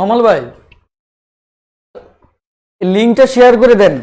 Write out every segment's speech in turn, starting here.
কমল ভাই, লিঙ্কটা শেয়ার করে দেন।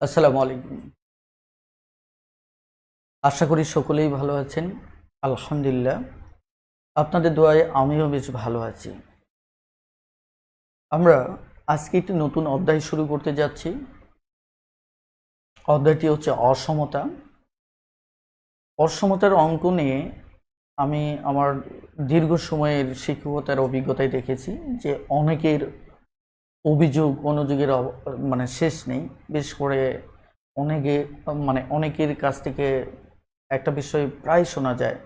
আসসালামু আলাইকুম। আশা করি সকলেই ভালো আছেন। আলহামদুলিল্লাহ, আপনাদের দোয়ায় আমিও বেশ ভালো আছি। আমরা আজকে একটি নতুন অধ্যায় শুরু করতে যাচ্ছি। অধ্যায়টি হচ্ছে অসমতা। অসমতার অঙ্ক নিয়ে আমি আমার দীর্ঘ সময়ের শিক্ষকতার অভিজ্ঞতায় দেখেছি যে অনেকের অভিযোগ অনুযোগের মানে শেষ নেই। বিশেষ করে অনেকে অনেকের কাছ থেকে একটা বিষয় প্রায় শোনা যায়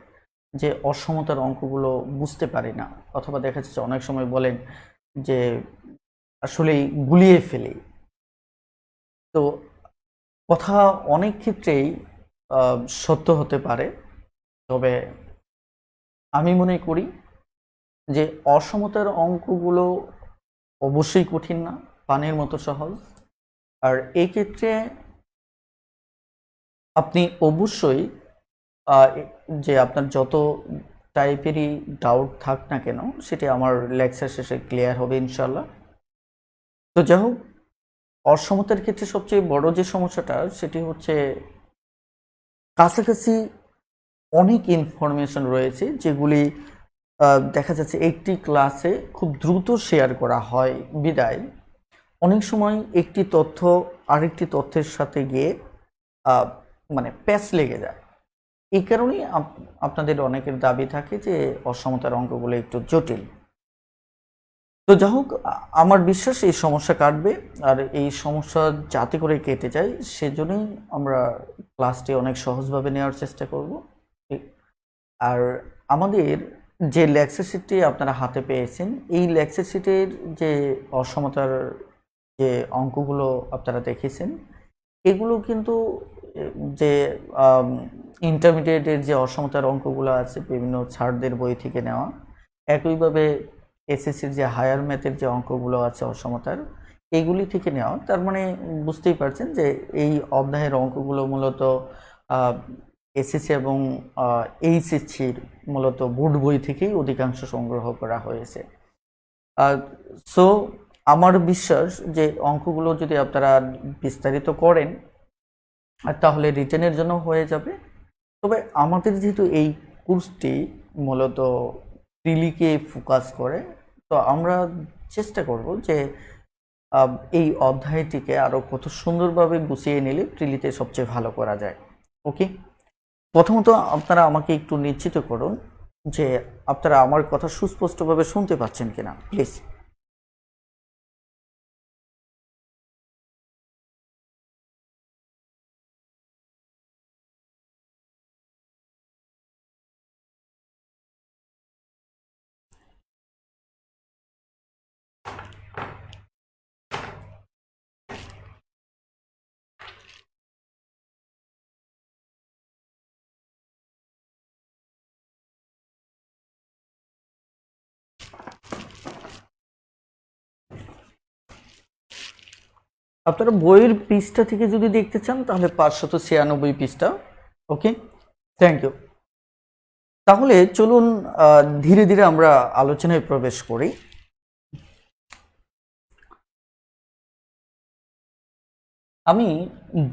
যে অসমতার অঙ্কগুলো বুঝতে পারি না, অথবা দেখা যাচ্ছে অনেক সময় বলেন যে আসলেই গুলিয়ে ফেলি। তো কথা অনেক ক্ষেত্রেই সত্য হতে পারে, তবে আমি মনে করি যে অসমতার অঙ্কগুলো অবশ্যই কঠিন না, পানির মতো সহজ। আর এই ক্ষেত্রে আপনি অবশ্যই যে আপনার যত টাইপেরই ডাউট থাক না কেন সেটি আমার লেকচার শেষে ক্লিয়ার হবে ইনশাল্লাহ। তো যাই হোক, অসমতার ক্ষেত্রে সবচেয়ে বড় যে সমস্যাটা সেটি হচ্ছে কাছাকাছি অনেক ইনফরমেশন রয়েছে যেগুলি দেখা যাচ্ছে একটি ক্লাসে খুব দ্রুত শেয়ার করা হয় বিদায় অনেক সময় একটি তথ্য আরেকটি তথ্যের সাথে গিয়ে প্যাচ লেগে যায়। এই কারণেই আপনাদের অনেকের দাবি থাকে যে অসমতার অঙ্কগুলো একটু জটিল। তো যাই হোক, আমার বিশ্বাস এই সমস্যা কাটবে। আর এই সমস্যা যাতে করে কেটে যায় সেজন্যই আমরা ক্লাসটি অনেক সহজভাবে নেওয়ার চেষ্টা করব। আর আমাদের যে লেকচার শিটটি আপনারা হাতে পেয়েছেন, এই লেকচার শিটের যে অসমতার যে অঙ্কগুলো আপনারা দেখেছেন, এগুলো কিন্তু যে ইন্টারমিডিয়েটের যে অসমতার অঙ্কগুলো আছে বিভিন্ন ছাড়দের বই থেকে নেওয়া। একইভাবে এসএসসির যে হায়ার ম্যাথের যে অঙ্কগুলো আছে অসমতার, এইগুলি থেকে নেওয়া। তার মানে বুঝতেই পারছেন যে এই অধ্যায়ের অঙ্কগুলো মূলত এসএসসি এবং এইচএসসির মূলত বোর্ড বই থেকেই অধিকাংশ সংগ্রহ করা হয়েছে। সো আমার বিশ্বাস যে অঙ্কগুলো যদি আপনারা বিস্তারিত করেন তাহলে রিটেনের জন্য হয়ে যাবে। তবে আমাদের যেহেতু এই কোর্সটি মূলত প্রিলিকে ফোকাস করে, তো আমরা চেষ্টা করব যে এই অধ্যায়টিকে আরো কত সুন্দরভাবে গুছিয়ে নিলে প্রিলিতে সবচেয়ে ভালো করা যায়। ওকে, প্রথমত আপনারা আমাকে একটু নিশ্চিত করুন যে আপনারা আমার কথা সুস্পষ্টভাবে শুনতে পাচ্ছেন কিনা, প্লিজ। আপনারা বইয়ের পৃষ্ঠা থেকে যদি দেখতে চান তাহলে 596 পৃষ্ঠা। ওকে, থ্যাংক ইউ। তাহলে চলুন ধীরে ধীরে আমরা আলোচনায় প্রবেশ করি। আমি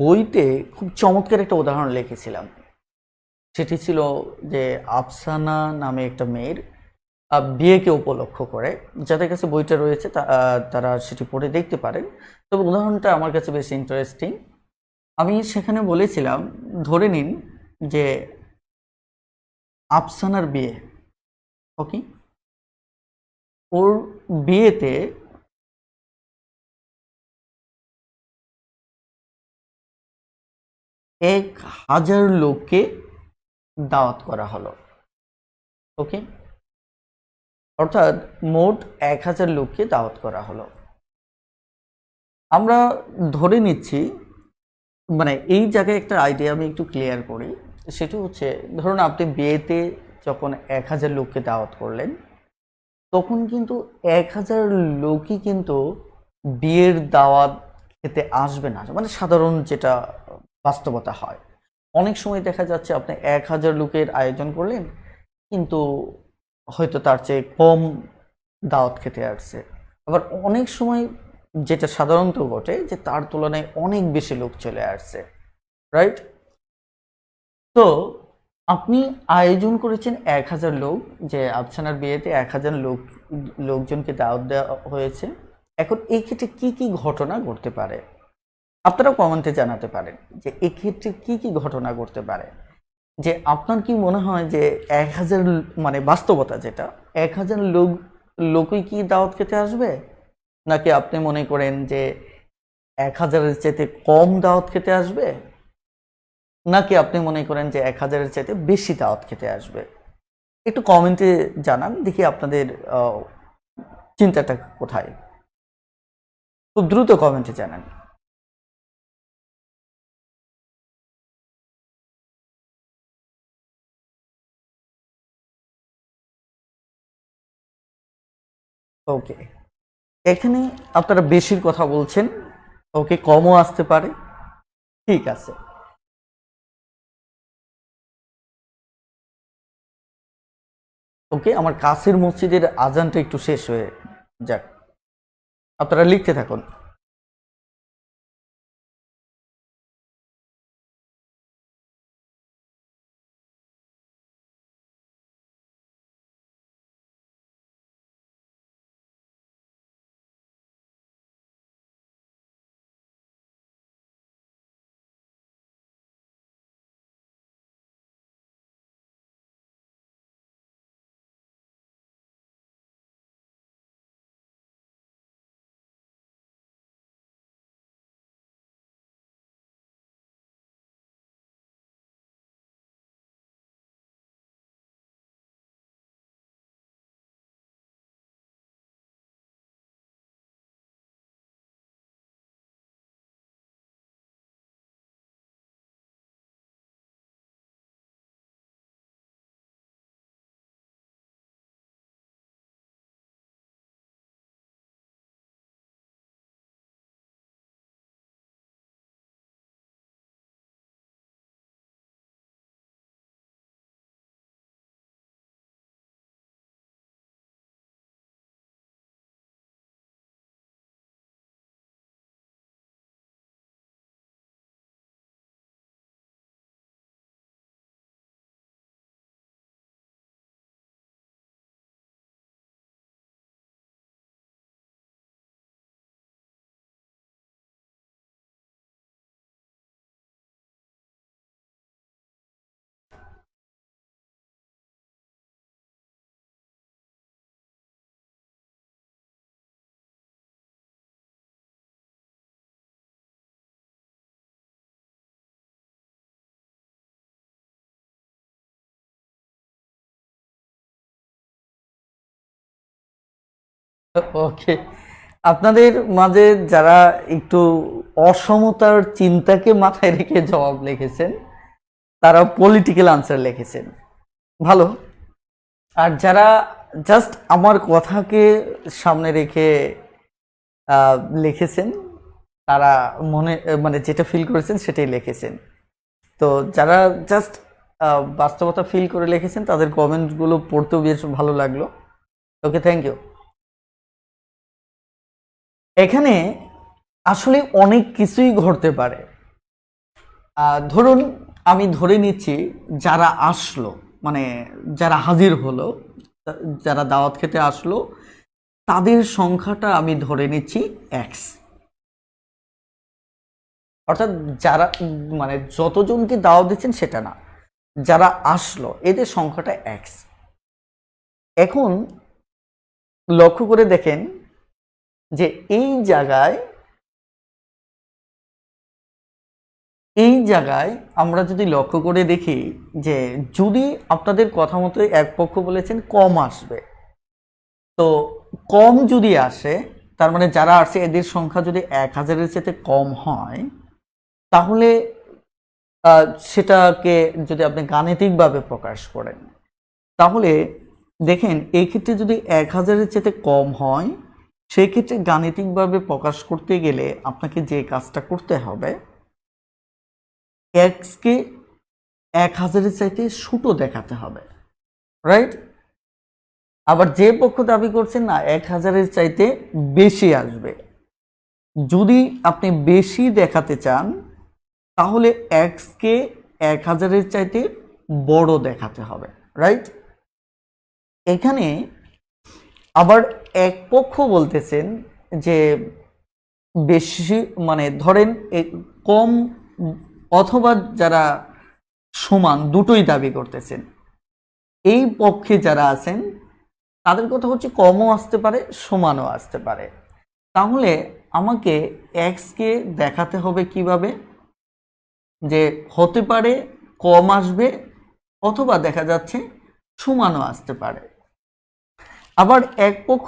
বইতে খুব চমৎকার একটা উদাহরণ লিখেছিলাম। সেটি ছিল যে আফসানা নামে একটা মেয়ের বিয়েকে উপলক্ষ করে। যাদের কাছে বইটা রয়েছে তারা সেটি পড়ে দেখতে পারেন। তবে উদাহরণটা আমার কাছে বেশ ইন্টারেস্টিং। আমি সেখানে বলেছিলাম, ধরে নিন যে আফসানার বিয়ে, ওকে, ওর বিয়েতে 1000 লোককে দাওয়াত করা হলো। ওকে, অর্থাৎ মোট 1000 লোককে দাওয়াত করা হলো। আমরা ধরে নিচ্ছি, মানে এই জায়গায় একটা আইডিয়া আমি একটু ক্লিয়ার করি। সেটা হচ্ছে, ধরুন আপনি বিয়েতে যখন 1000 লোককে দাওয়াত করলেন, তখন কিন্তু 1000 লোকই কিন্তু বিয়ের দাওয়াত খেতে আসবে না, মানে সাধারণ যেটা বাস্তবতা হয়। অনেক সময় দেখা যাচ্ছে আপনি 1000 লোকের আয়োজন করলেন, কিন্তু হয়তো তার চেয়ে কম দাওয়াত খেতে আসছে। আবার অনেক সময় যেটা সাধারণত ঘটে যে তার তুলনায় অনেক বেশি লোক চলে আসছে, রাইট? তো আপনি আয়োজন করেছেন 1000 লোক, যে আফসানার বিয়েতে 1000 লোকজনকে দাওয়াত দেওয়া হয়েছে। এখন এই ক্ষেত্রে কি কি ঘটনা ঘটতে পারে আপনারা কমেন্টে জানাতে পারেন, যে এই ক্ষেত্রে কি কি ঘটনা ঘটতে পারে। যে আপনার কি মনে হয় যে 1000, মানে বাস্তবতা যেটা, 1000 লোকই কি দাওয়াত খেতে আসবে, নাকি আপনি মনে করেন যে 1000-এর চাইতে কম দাওয়াত খেতে আসবে, নাকি আপনি মনে করেন যে 1000-এর চাইতে বেশি দাওয়াত খেতে আসবে? একটু কমেন্টে জানান, দেখি আপনাদের চিন্তাটা কোথায়। খুব দ্রুত কমেন্টে জানান। ওকে, এখানে আপনারা বেশির কথা বলছেন। ওকে, কমও আসতে পারে, ঠিক আছে। ওকে, আমার কাছের মসজিদের আজানটা একটু শেষ হয়ে যাক, আপনারা লিখতে থাকুন। ওকে, আপনাদের মাঝে যারা একটু অসমতার চিন্তাকে মাথায় রেখে জবাব লিখেছেন তারা পলিটিক্যাল আনসার লিখেছেন, ভালো। আর যারা জাস্ট আমার কথাকে সামনে রেখে লিখেছেন তারা মনে মানে যেটা ফিল করেছেন সেটাই লিখেছেন। তো যারা জাস্ট বাস্তবতা ফিল করে লিখেছেন তাদের কমেন্টগুলো পড়তেও বেশ ভালো লাগলো। ওকে, থ্যাংক ইউ। এখানে আসলে অনেক কিছুই ঘটতে পারে। ধরুন আমি ধরে নিচ্ছি যারা আসলো, মানে যারা হাজির হলো, যারা দাওয়াত খেতে আসলো, তাদের সংখ্যাটা আমি ধরে নিচ্ছি এক্স। অর্থাৎ যারা মানে যতজনকে দাওয়াত দিচ্ছেন সেটা না, যারা আসলো এদের সংখ্যাটা এক্স। এখন লক্ষ্য করে দেখেন যে এই জায়গায় আমরা যদি লক্ষ্য করে দেখি যে যদি আপনাদের কথা মতো এক পক্ষ বলেছেন কম আসবে, তো কম যদি আসে তার মানে যারা আসছে এদের সংখ্যা যদি 1000-এর চেয়ে কম হয়, তাহলে সেটাকে যদি আপনি গাণিতিকভাবে প্রকাশ করেন তাহলে দেখেন এই ক্ষেত্রে যদি 1000-এর চেয়ে কম হয়, সেই ক্ষেত্রে গাণিতিকভাবে প্রকাশ করতে গেলে আপনাকে যে কাজটা করতে হবে, এক্সকে 1000-এর চাইতে ছোট দেখাতে হবে, রাইট? আবার যে পক্ষ দাবি করছেন না 1000-এর চাইতে বেশি আসবে, যদি আপনি বেশি দেখাতে চান তাহলে এক্সকে 1000-এর চাইতে বড় দেখাতে হবে, রাইট? এখানে আবার এক পক্ষ বলতেছেন যে বেশি, মানে ধরেন কম অথবা যারা সমান দুটোই দাবি করতেছেন। এই পক্ষে যারা আছেন তাদের কথা হচ্ছে কমও আসতে পারে সমানও আসতে পারে। তাহলে আমাকে এক্সকে দেখাতে হবে কিভাবে, যে হতে পারে কম আসবে অথবা দেখা যাচ্ছে সমানও আসতে পারে। আবার এক পক্ষ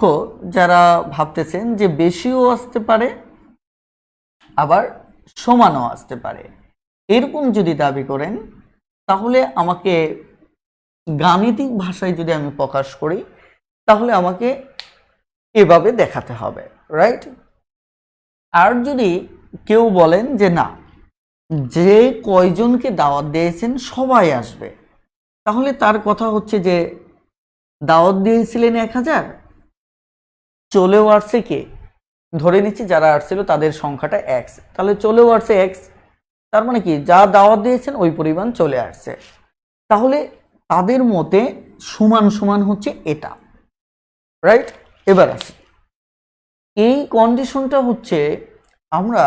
যারা ভাবতেছেন যে বেশিও আসতে পারে আবার সমানও আসতে পারে, এরকম যদি দাবি করেন তাহলে আমাকে গাণিতিক ভাষায় যদি আমি প্রকাশ করি তাহলে আমাকে এভাবে দেখাতে হবে, রাইট? আর যদি কেউ বলেন যে না, যে কয়জনকে দাওয়াত দিয়েছেন সবাই আসবে, তাহলে তার কথা হচ্ছে যে দাওয়াত দিয়েছিলেন 1000, চলেও আসছে কে, ধরে নিচ্ছি যারা আসছিল তাদের সংখ্যাটা এক্স, তাহলে চলেও আসছে এক্স, তার মানে কি যা দাওয়াত দিয়েছেন ওই পরিমাণ চলে আসছে। তাহলে তাদের মতে সমান সমান হচ্ছে এটা, রাইট? এবার আসি, এই কন্ডিশনটা হচ্ছে আমরা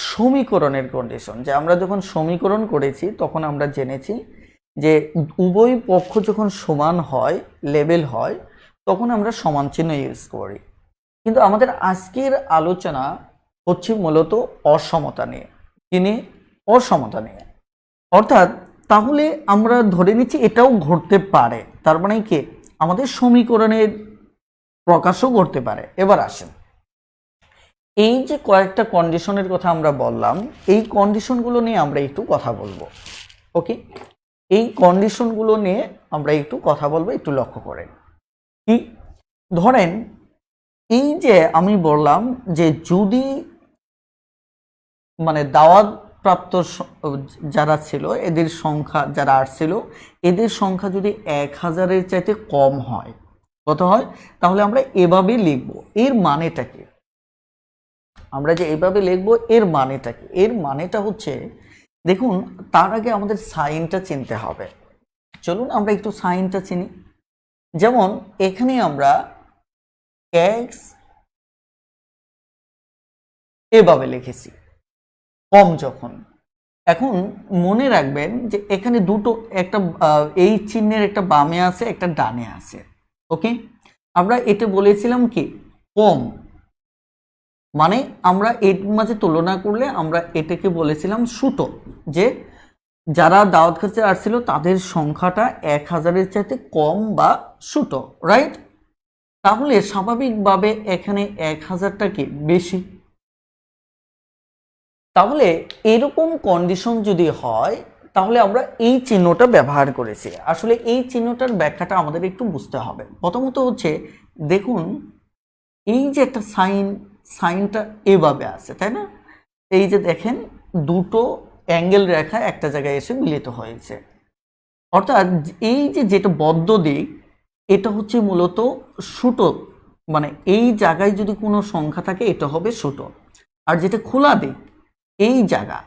সমীকরণের কন্ডিশন, যে আমরা যখন সমীকরণ করেছি তখন আমরা জেনেছি যে উভয় পক্ষ যখন সমান হয়, লেভেল হয়, তখন আমরা সমান চিহ্ন ইউজ করি। কিন্তু আমাদের আজকের আলোচনা হচ্ছে মূলত অসমতা নিয়ে, অসমতা নিয়ে। অর্থাৎ তাহলে আমরা ধরে নিচ্ছি এটাও ঘটতে পারে, তার মানে কি আমাদের সমীকরণের প্রকাশও ঘটতে পারে। এবার আসেন, এই যে কয়েকটা কন্ডিশনের কথা আমরা বললাম, এই কন্ডিশনগুলো নিয়ে আমরা একটু কথা বলবো। ওকে, এই কন্ডিশনগুলো নিয়ে আমরা একটু কথা বলবো, একটু লক্ষ্য করেন। কি ধরেন এই যে আমি বললাম যে যদি মানে দাওয়াত প্রাপ্ত যারা ছিল এদের সংখ্যা, যারা আসছিল এদের সংখ্যা যদি 1000-এর চাইতে কম হয়, কত হয়, তাহলে আমরা এভাবে লিখব। এর মানেটা কি, আমরা যে এভাবে লিখব এর মানেটা কি? এর মানেটা হচ্ছে, দেখুন তার আগে আমাদের সাইনটা চিনতে হবে। চলুন আমরা একটু সাইনটা চিনি। যেমন এখানে আমরা এক্স এভাবে লিখেছি কম যখন। এখন মনে রাখবেন যে এখানে দুটো, একটা এই চিহ্নের একটা বামে আছে একটা ডানে আছে। ওকে, আমরা এটা বলেছিলাম কি কম, মানে আমরা এর মাঝে তুলনা করলে আমরা এটাকে বলেছিলাম ছোট, যে যারা দাওয়াত খেতে আসছিল তাদের সংখ্যাটা 1000-এর চাইতে কম বা ছোট, রাইট? তাহলে স্বাভাবিকভাবে এখানে 1000টা কি বেশি। তাহলে এরকম কন্ডিশন যদি হয় তাহলে আমরা এই চিহ্নটা ব্যবহার করেছি। আসলে এই চিহ্নটার ব্যাখ্যাটা আমাদের একটু বুঝতে হবে। প্রথমত হচ্ছে দেখুন এই যে একটা সাইনটা এভাবে আছে, তাই না? এই যে দেখেন দুটো অ্যাঙ্গেল রেখা একটা জায়গায় এসে মিলিত হয়েছে, অর্থাৎ এই যে যেটা বদ্ধ দিক এটা হচ্ছে মূলত ছোটো, মানে এই জায়গায় যদি কোনো সংখ্যা থাকে এটা হবে ছোটো, আর যেটা খোলা দিক এই জায়গা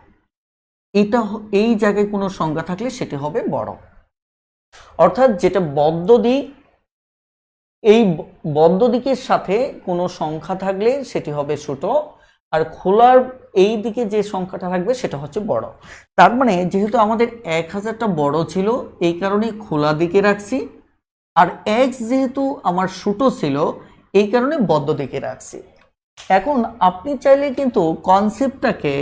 এই জায়গায় কোনো সংখ্যা থাকলে সেটি হবে বড়। অর্থাৎ যেটা বদ্ধ দিক এই বদ্ধ দিকের সাথে কোনো সংখ্যা থাকলে সেটি হবে ছোট, আর খোলার এই দিকে যে সংখ্যাটা থাকবে সেটা হচ্ছে বড়। তার মানে যেহেতু আমাদের 1000টা বড় ছিল এই কারণে খোলা দিকে রাখছি, আর এক্স যেহেতু আমার ছোট ছিল এই কারণে বদ্ধ দিকে রাখছি। এখন আপনি চাইলে কিন্তু কনসেপ্টটাকে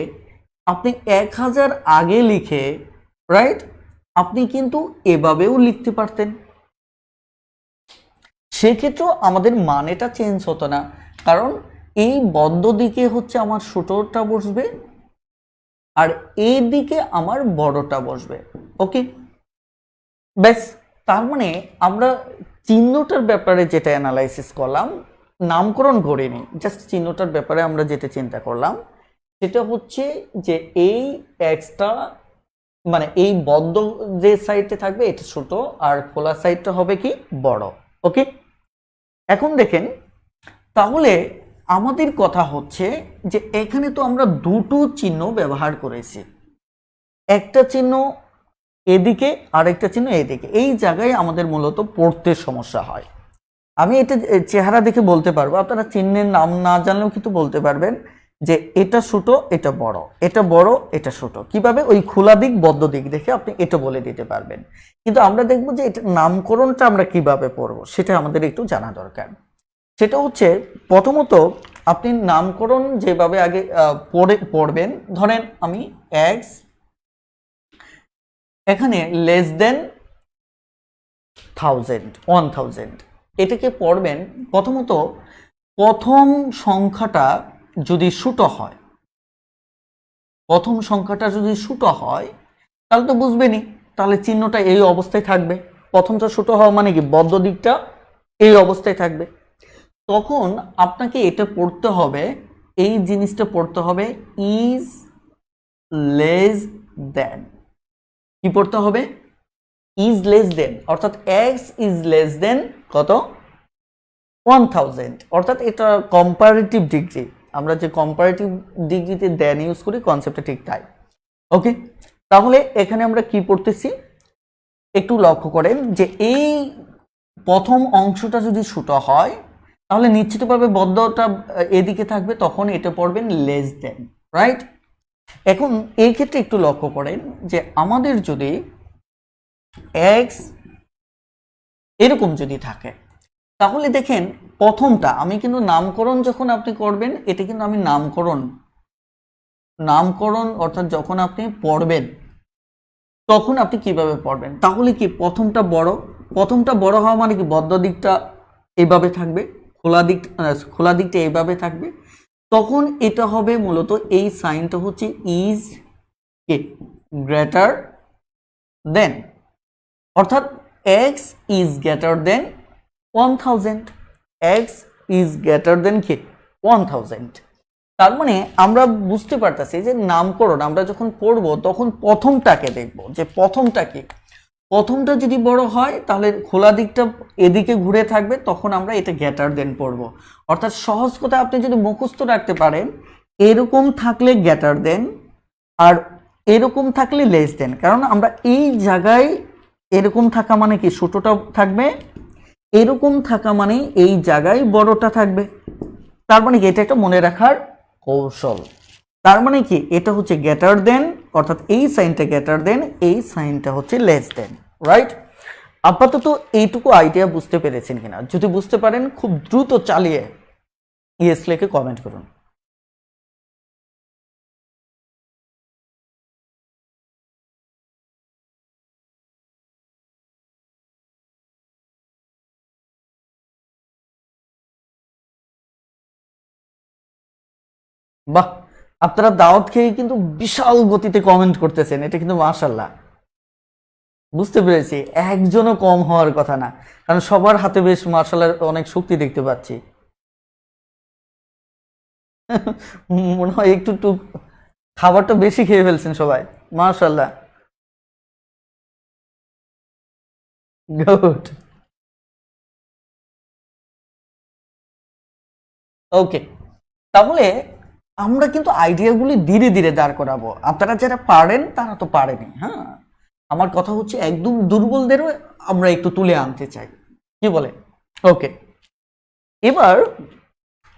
আপনি 1000 আগে লিখে, রাইট, আপনি কিন্তু এভাবেও লিখতে পারতেন। সেক্ষেত্রেও আমাদের মানেটা চেঞ্জ হতো না, কারণ এই বদ্ধ দিকে হচ্ছে আমার ছোটটা বসবে আর এই দিকে আমার বড়টা বসবে। ওকে, ব্যাস। তার মানে আমরা চিহ্নটার ব্যাপারে যেটা অ্যানালাইসিস করলাম, নামকরণ করিনি, জাস্ট চিহ্নটার ব্যাপারে আমরা যেটা চিন্তা করলাম সেটা হচ্ছে যে এই এক্সটা মানে এই বদ্ধ যে সাইডে থাকবে এটা ছোট আর খোলা সাইডটা হবে কি বড়। ওকে, এখন দেখেন তাহলে আমাদের কথা হচ্ছে যে এখানে তো আমরা দুটো চিহ্ন ব্যবহার করেছি, একটা চিহ্ন এদিকে আর একটা চিহ্ন এদিকে। এই জায়গায় আমাদের মূলত পড়তে সমস্যা হয়। আমি এটা চেহারা দেখে বলতে পারবো, আপনারা চিহ্নের নাম না জানলেও কিন্তু বলতে পারবেন যে এটা ছোট এটা বড়, এটা বড় এটা ছোট। কিভাবে? ওই খোলা দিক বদ্ধ দিক দেখে আপনি এটা বলে দিতে পারবেন। কিন্তু আমরা দেখবো যে এটা নামকরণটা আমরা কিভাবে পড়বো সেটা আমাদের একটু জানা দরকার। সেটা হচ্ছে প্রথমত আপনি নামকরণ যেভাবে আগে পড়বেন, ধরেন আমি এক্স এখানে লেস দেন 1000 এটাকে পড়বেন প্রথমত প্রথম সংখ্যাটা যদি ছোট হয়, প্রথম সংখ্যাটা যদি ছোট হয় তাহলে তো বুঝবেনই, তাহলে চিহ্নটা এই অবস্থায় থাকবে। প্রথমটা ছোট হওয়া মানে কি বদ্ধ দিকটা এই অবস্থায় থাকবে। তখন আপনাকে এটা পড়তে হবে, এই জিনিসটা পড়তে হবে ইজ লেস দেন। কি পড়তে হবে? ইজ লেস দেন, অর্থাৎ এক্স ইজ লেস দেন কত? 1000। অর্থাৎ এটা কম্পারেটিভ ডিগ্রি, আমরা যে কম্পারেটিভ ডিগ্রিতে দেন ইউজ করি কনসেপ্টটা ঠিক তাই। ওকে, তাহলে এখানে আমরা কি পড়তেছি একটু লক্ষ্য করেন যে এই প্রথম অংশটা যদি ছোট হয় তাহলে নিশ্চিতভাবে বদ্ধটা এদিকে থাকবে, তখন এটা পড়বেন লেস দেন, রাইট। এখন এই ক্ষেত্রে একটু লক্ষ্য করেন যে আমাদের যদি এক্স এরকম যদি থাকে তাহলে দেখেন প্রথমটা আমি কিন্তু নামকরণ যখন আপনি করবেন এটা কিন্তু আমি নামকরণ অর্থাৎ যখন আপনি পড়বেন তখন আপনি কিভাবে পড়বেন? তাহলে কি প্রথমটা বড় হওয়া মানে কি বদ্ধ দিকটা এইভাবে থাকবে, খোলা দিকটা এইভাবে থাকবে। তখন এটা হবে মূলত এই সাইনটা হচ্ছে ইজ কে গ্রেটার দেন, অর্থাৎ x is greater than 1000, x is greater than কি 1000। তার মানে আমরা বুঝতে পারতেছি যে নামকরণ আমরা যখন পড়বো তখন প্রথমটাকে দেখবো যে প্রথমটা কি, প্রথমটা যদি বড় হয় তাহলে খোলা দিকটা এদিকে ঘুরে থাকবে, তখন আমরা এটা গ্রেটার দেন পড়বো। অর্থাৎ সহজ কথা আপনি যদি মুখস্থ রাখতে পারেন এরকম থাকলে গ্রেটার দেন আর এরকম থাকলে লেস দেন, কারণ আমরা এই জায়গায় এরকম থাকা মানে কি ছোটটা থাকবে, এরকম থাকা মানে এই জায়গায় বড়টা থাকবে। তার মানে কি এটা একটা মনে রাখার কৌশল। তার মানে কি এটা হচ্ছে গ্রেটার দেন, অর্থাৎ এই সাইনটা গ্রেটার দেন, এই সাইনটা হচ্ছে লেস দেন, রাইট। আপাতত এইটুকু আইডিয়া বুঝতে পেরেছেন কিনা? যদি বুঝতে পারেন খুব দ্রুত চালিয়ে ইয়েস লিখে কমেন্ট করুন। বাহ, আপনারা দাওয়াত খেয়ে কিন্তু বিশাল গতিতে কমেন্ট করতেছেন, এটা কিন্তু মাশাল্লাহ। বুঝতে পেরেছি, একজনও কম হওয়ার কথা না, কারণ সবার হাতে বেশ মাশাল্লাহ অনেক শক্তি দেখতে পাচ্ছি। মনে হয় একটু একটু খাবারটা বেশি খেয়ে ফেলছেন সবাই, মাশাল্লাহ। গুড। ওকে, তাহলে আমরা কিন্তু আইডিয়াগুলি ধীরে ধীরে দাঁড় করাবো। আপনারা যারা পারেন তারা তো পারেনি, হ্যাঁ, আমার কথা হচ্ছে একদম দুর্বলদেরও আমরা একটু তুলে আনতে চাই, কি বলে? ওকে, এবার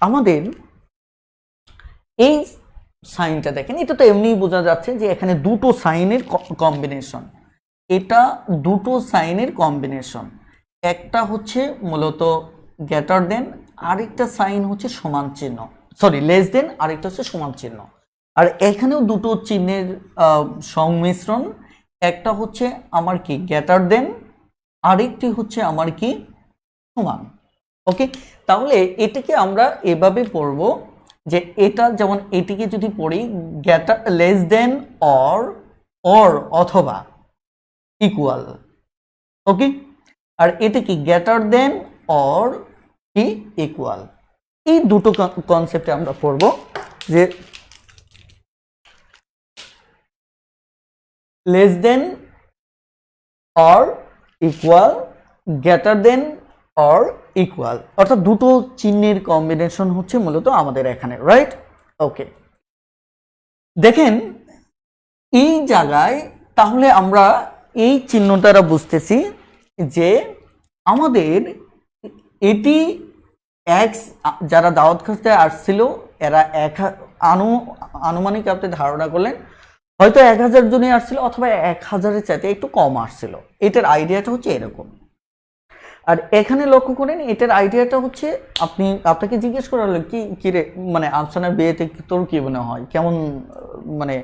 আমাদের এই সাইনটা দেখেন, এটা তো এমনিই বোঝা যাচ্ছে যে এখানে দুটো সাইনের কম্বিনেশন। এটা দুটো সাইনের কম্বিনেশন, একটা হচ্ছে মূলত গ্রেটার দেন, আরেকটা সাইন হচ্ছে সমান চিহ্ন, সরি লেস দেন, আরেকটা হচ্ছে সমান চিহ্ন। আর এখানেও দুটো চিহ্নের সংমিশ্রণ, একটা হচ্ছে আমার কি গ্রেটার দেন, আরেকটি হচ্ছে আমার কি সমান। ওকে, তাহলে এটাকে আমরা এভাবে পড়ব যে এটা যেমন এটিকে যদি পড়ি গ্রেটার লেস দেন অর অথবা ইকুয়াল। ওকে, আর এটা কি গ্রেটার দেন অর কি ইকুয়াল। এই দুটো কনসেপ্টে আমরা পড়ব যে less than or equal, greater than or equal, অর্থাৎ দুটো চিহ্নের কম্বিনেশন হচ্ছে মূলত আমাদের এখানে, রাইট? ওকে, দেখেন এই জায়গায় তাহলে আমরা এই চিহ্ন দ্বারা বুঝতেছি যে আমাদের এটি এক্স, যারা দাওয়াত খেতে আসছিল এরা আনুমানিক আপনি ধারণা করলেন হয়তো 1000 জনই আসছিল অথবা 1000-এর চাইতে একটু কম আসছিল। এটার আইডিয়াটা হচ্ছে এরকম। আর এখানে লক্ষ্য করেন এটার আইডিয়াটা হচ্ছে আপনাকে জিজ্ঞেস করা হলো কি রে, মানে আফসানার বিয়েতে তোর কি মনে হয় কেমন মানে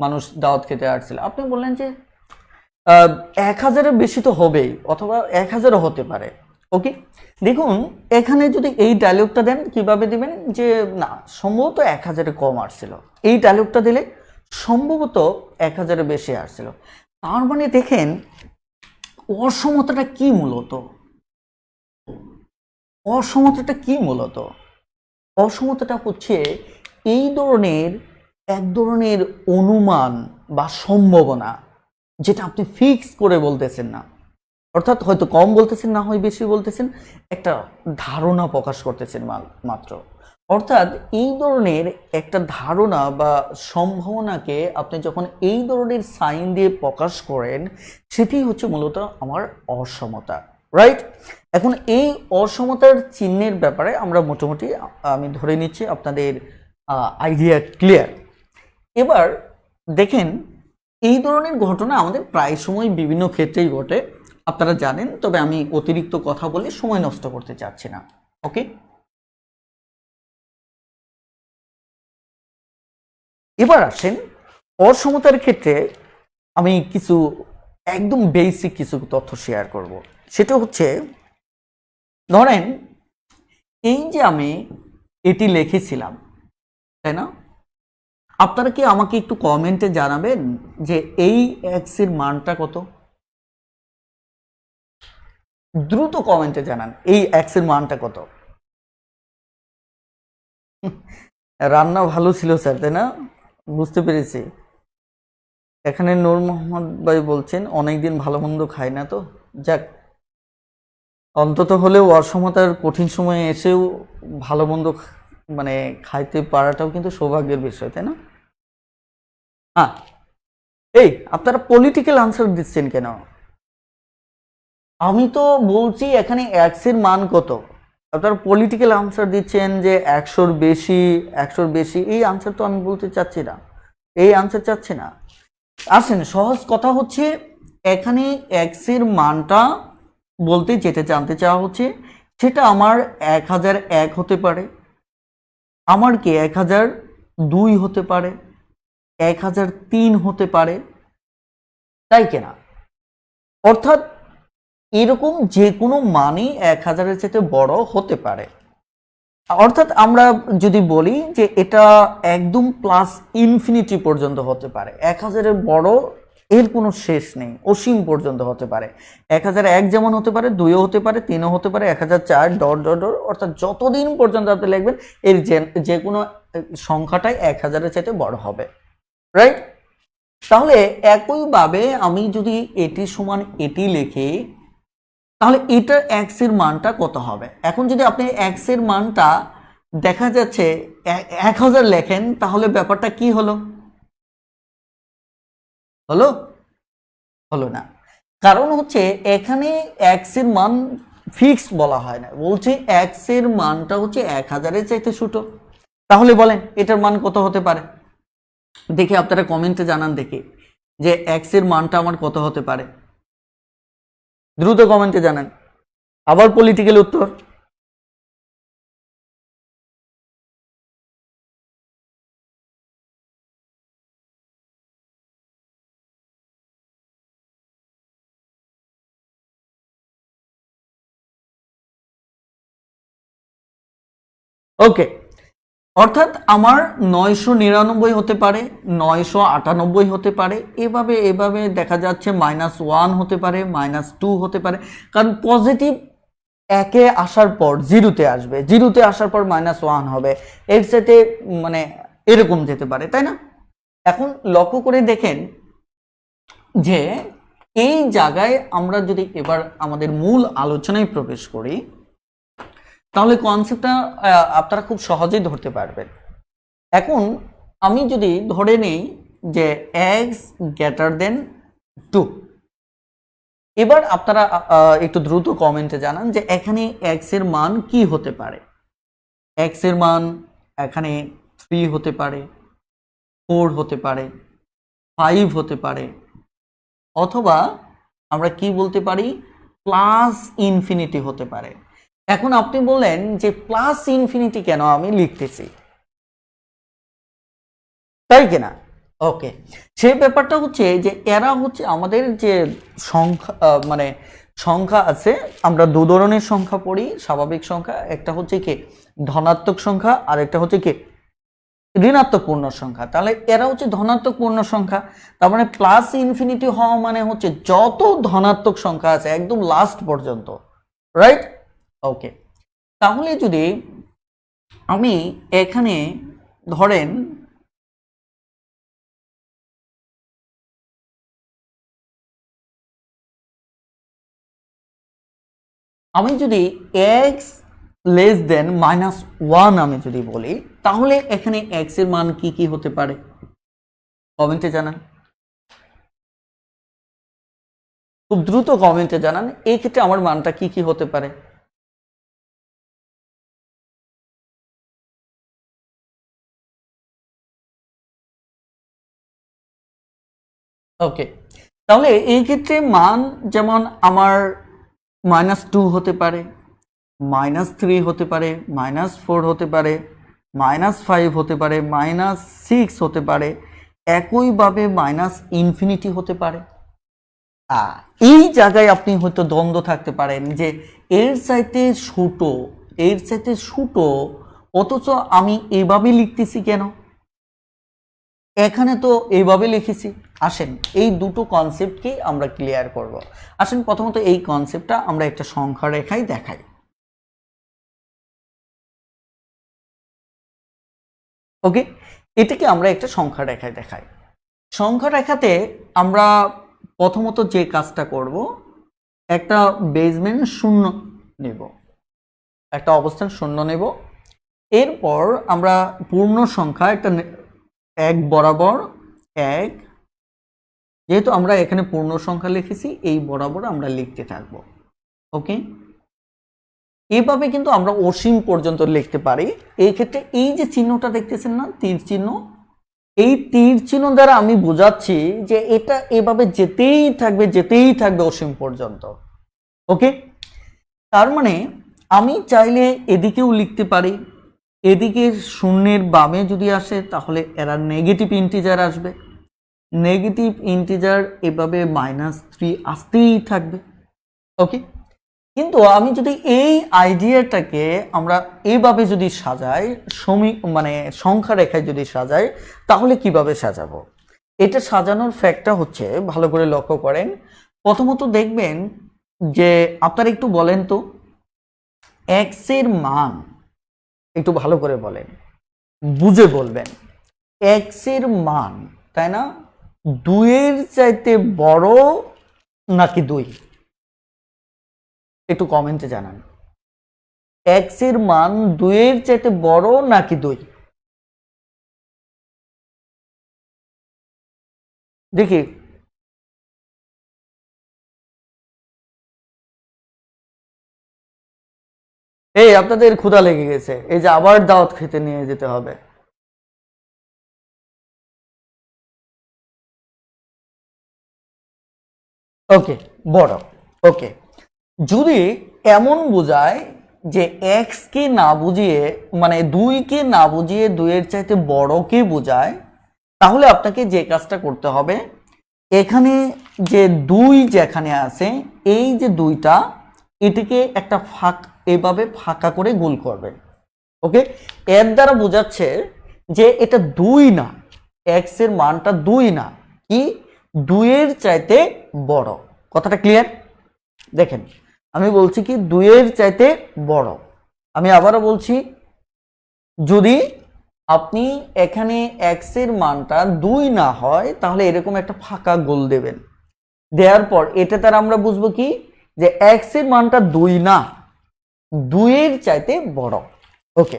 মানুষ দাওয়াত খেতে আসছিল, আপনি বললেন যে 1000-এর বেশি তো হবেই অথবা 1000-ও হতে পারে। ওকে, দেখুন এখানে যদি এই ডায়লগটা দেন কিভাবে দিবেন যে না সম্ভবত 1000-এর কম আসছিল, এই ডায়লগটা দিলে সম্ভবত 1000-এর বেশি আসছিল। তার মানে দেখেন অসমতাটা কি মূলত, অসমতাটা কি মূলত অসমতাটা হচ্ছে এই ধরনের এক ধরনের অনুমান বা সম্ভাবনা, যেটা আপনি ফিক্স করে বলতেছেন না, অর্থাৎ হয়তো কম বলতেছেন না হয় বেশি বলতেছেন, একটা ধারণা প্রকাশ করতেছেন মাত্র। অর্থাৎ এই ধরনের একটা ধারণা বা সম্ভাবনাকে আপনি যখন এই ধরনের সাইন দিয়ে প্রকাশ করেন সেটি হচ্ছে মূলত আমার অসমতা, রাইট? এখন এই অসমতার চিহ্নের ব্যাপারে আমরা মোটামুটি আমি ধরে নিচ্ছি আপনাদের আইডিয়া ক্লিয়ার। এবার দেখেন এই ধরনের ঘটনা আমাদের প্রায় সময় বিভিন্ন ক্ষেত্রেই ঘটে, আপনারা জানেন, তবে আমি অতিরিক্ত কথা বলে সময় নষ্ট করতে চাচ্ছি না। ওকে, এবার আসেন অসমতার ক্ষেত্রে আমি কিছু একদম বেসিক কিছু তথ্য শেয়ার করব। সেটা হচ্ছে ধরেন এই যে আমি এটি লিখেছিলাম, তাই না? আপনারা কি আমাকে একটু কমেন্টে জানাবেন যে এই এক্স এর মানটা কত? দ্রুত কমেন্টে জানান এই এক্স এর মানটা কত। রান্না ভালো ছিল স্যার, তাই না? বুঝতে পেরেছি। এখানে নূর মোহাম্মদ ভাই বলছেন অনেকদিন ভালো মন্দ খাই না, তো যাক অন্তত হলেও অসমতার কঠিন সময়ে এসেও ভালো মন্দ মানে খাইতে পারাটাও কিন্তু সৌভাগ্যের বিষয়, তাই না? হ্যাঁ, এই আপনারা পলিটিক্যাল আনসার দিচ্ছেন কেন? আমি তো বলছি এখানে এক্স এর মান কত, আপনারা পলিটিক্যাল আনসার দিচ্ছেন যে 100-র বেশি 100-র বেশি। এই আনসার তো আমি বলতে চাচ্ছি না, এই আনসার চাচ্ছি না। আসেন সহজ কথা হচ্ছে এখানে এক্স এর মানটা বলতে যেটা জানতে চাওয়া হচ্ছে সেটা আমার 1001 হতে পারে, আমার কি 1002 হতে পারে, 1003 হতে পারে, তাই কিনা? অর্থাৎ এরকম যে কোনো মানই 1000-এর চাইতে বড় হতে পারে। অর্থাৎ আমরা যদি বলি যে এটা একদম প্লাস ইনফিনিটি পর্যন্ত হতে পারে, 1000-এর বড় এর কোনো শেষ নেই, অসীম পর্যন্ত হতে পারে। 1001 যেমন হতে পারে, 2ও হতে পারে, 3ও হতে পারে, 1004 ডট ডট ডট, অর্থাৎ যতদিন পর্যন্ত আপনি লিখবেন এর যে কোনো সংখ্যাটাই 1000-এর চাইতে বড় হবে, রাইট? তাহলে একইভাবে আমি যদি এটি সমান এটি লিখি, তাহলে এটার এক্স এর মানটা কত হবে? এখন যদি আপনি এক্স এর মানটা দেখা যাচ্ছে 1000 লেখেন, তাহলে ব্যাপারটা কি হলো? হলো হলো না। কারণ হচ্ছে এখানে এক্স এর মান ফিক্সড বলা হয় না, বলছে এক্স এর মানটা হচ্ছে 1000-এর চাইতে ছোট। তাহলে বলেন এটার মান কত হতে পারে? দেখি আপনারা কমেন্টে জানান দেখি যে এক্স এর মানটা আমার কত হতে পারে, দ্রুত কমেন্টে জানান। আবার পলিটিক্যাল উত্তর। ওকে, অর্থাৎ আমার 999 হতে পারে, 998 হতে পারে, এভাবে এভাবে দেখা যাচ্ছে -1 হতে পারে, -2 হতে পারে। কারণ পজিটিভ একে আসার পর জিরোতে আসবে, জিরোতে আসার পর -1 হবে, এর সাথে মানে এরকম যেতে পারে, তাই না? এখন লক্ষ্য করে দেখেন যে এই জায়গায় আমরা যদি এবার আমাদের মূল আলোচনায় প্রবেশ করি, তাহলে কনসেপ্টটা আপনারা খুব সহজেই ধরতে পারবেন। এখন আমি যদি ধরে নেই যে x গ্রেটার দেন 2, এবার আপনারা একটু দ্রুত কমেন্টে জানান যে এখানে x এর মান কি হতে পারে। x এর মান এখানে 3 হতে পারে, 4 হতে পারে, 5 হতে পারে, অথবা আমরা কি বলতে পারি, প্লাস ইনফিনিটি হতে পারে। এখন আপনি বললেন যে প্লাস ইনফিনিটি কেন আমি লিখতেছি, তাই কিনা? ওকে, সেই ব্যাপারটা হচ্ছে যে এরা হচ্ছে আমাদের যে সংখ্যা মানে সংখ্যা আছে, আমরা দু ধরনের সংখ্যা পড়ি, স্বাভাবিক সংখ্যা, একটা হচ্ছে কি ধনাত্মক সংখ্যা আর একটা হচ্ছে কি ঋণাত্মক পূর্ণ সংখ্যা। তাহলে এরা হচ্ছে ধনাত্মক পূর্ণ সংখ্যা, তার মানে প্লাস ইনফিনিটি হওয়া মানে হচ্ছে যত ধনাত্মক সংখ্যা আছে একদম লাস্ট পর্যন্ত, রাইট? ওকে, তাহলে যদি আমি এখানে ধরেন আমি যদি x লেস দেন -1 আমি যদি বলি, তাহলে এখানে x এর মান কি কি হতে পারে কমেন্টে জানান, খুব দ্রুত কমেন্টে জানান এই ক্ষেত্রে আমার মানটা কি কি হতে পারে। ওকে, তাহলে এই ক্ষেত্রে মান যেমন আমার -2 হতে পারে, -3 হতে পারে, -4 হতে পারে, -5 হতে পারে, -6 হতে পারে, একইভাবে ইনফিনিটি হতে পারে। এই জায়গায় আপনি হয়তো দ্বন্দ্ব থাকতে পারেন যে এর চাইতে ছোট, এর চাইতে ছোট, অথচ আমি এভাবে লিখতেছি কেন, এখানে তো এইভাবে লিখেছি। আসেন এই দুটো কনসেপ্টকে আমরা ক্লিয়ার করব। আসেন প্রথমত এই কনসেপ্টটা আমরা একটা সংখ্যা রেখায় দেখাই। ওকে, এটাকে আমরা একটা সংখ্যা রেখায় দেখাই। সংখ্যা রেখাতে আমরা প্রথমত যে কাজটা করব, একটা বেসমেন্ট শূন্য নেব, একটা অবস্থান শূন্য নেব, এরপর আমরা পূর্ণ সংখ্যা একটা 1 বরাবর 1, যেহেতু আমরা এখানে পূর্ণ সংখ্যা লিখেছি এই বরাবর আমরা লিখতে থাকব। ওকে, এইভাবে কিন্তু আমরা অসীম পর্যন্ত লিখতে পারি। এই ক্ষেত্রে এই যে চিহ্নটা দেখতেছেন না, তীর চিহ্ন, এই তীর চিহ্ন দ্বারা আমি বোঝাচ্ছি যে এটা এভাবে যেতেই থাকবে, যেতেই থাকবে অসীম পর্যন্ত। ওকে, তার মানে আমি চাইলে এদিকেও লিখতে পারি, এদিকে শূন্যের বামে যদি আসে তাহলে এরা নেগেটিভ ইন্টিজার আসবে, নেগেটিভ ইন্টিজার এভাবে -3 আসতেই থাকবে। ওকে, কিন্তু আমি যদি এই আইডিয়াটাকে আমরা এইভাবে যদি সাজাই, মানে সংখ্যা রেখায় যদি সাজাই, তাহলে কিভাবে সাজাবো? এটা সাজানোর ফ্যাক্টটা হচ্ছে, ভালো করে লক্ষ্য করেন, প্রথমত দেখবেন যে আপনারা একটু বলেন তো, এক্স এর মান একটু ভালো করে বলেন, বুঝে বলবেন, এক্স এর মান, তাই না, 2 এর চাইতে বড় নাকি 2? একটু কমেন্টে জানান, এক্স এর মান 2 এর চাইতে বড় নাকি 2? দেখি, এই আপনাদের ক্ষুধা লেগে গেছে, এই যে আবার দাওয়াত খেতে নিয়ে যেতে হবে। ওকে, বড়। ওকে, যদি এমন বোঝায় যে এক্স কে না বুঝিয়ে, মানে 2 কে না বুঝিয়ে 2 এর চাইতে বড়কে বোঝায়, তাহলে আপনাকে যে কাজটা করতে হবে, এখানে যে 2 যেখানে আছে, এই যে 2টা, এটিকে একটা এভাবে ফাঁকা করে গোল করবেন। ওকে, এর দ্বারা বোঝাচ্ছে যে এটা 2 না, এক্স এর মানটা 2 না, কি 2 এর চাইতে বড়। কথাটা ক্লিয়ার? দেখেন, আমি বলছি কি 2 এর চাইতে বড়। আমি আবারও বলছি, যদি আপনি এখানে এক্স এর মানটা 2 না হয়, তাহলে এরকম একটা ফাঁকা গোল দেবেন। দেওয়ার পর এটা তার আমরা বুঝবো কি, যে এক্স এর মানটা 2 না, 2 এর চাইতে বড়। ওকে,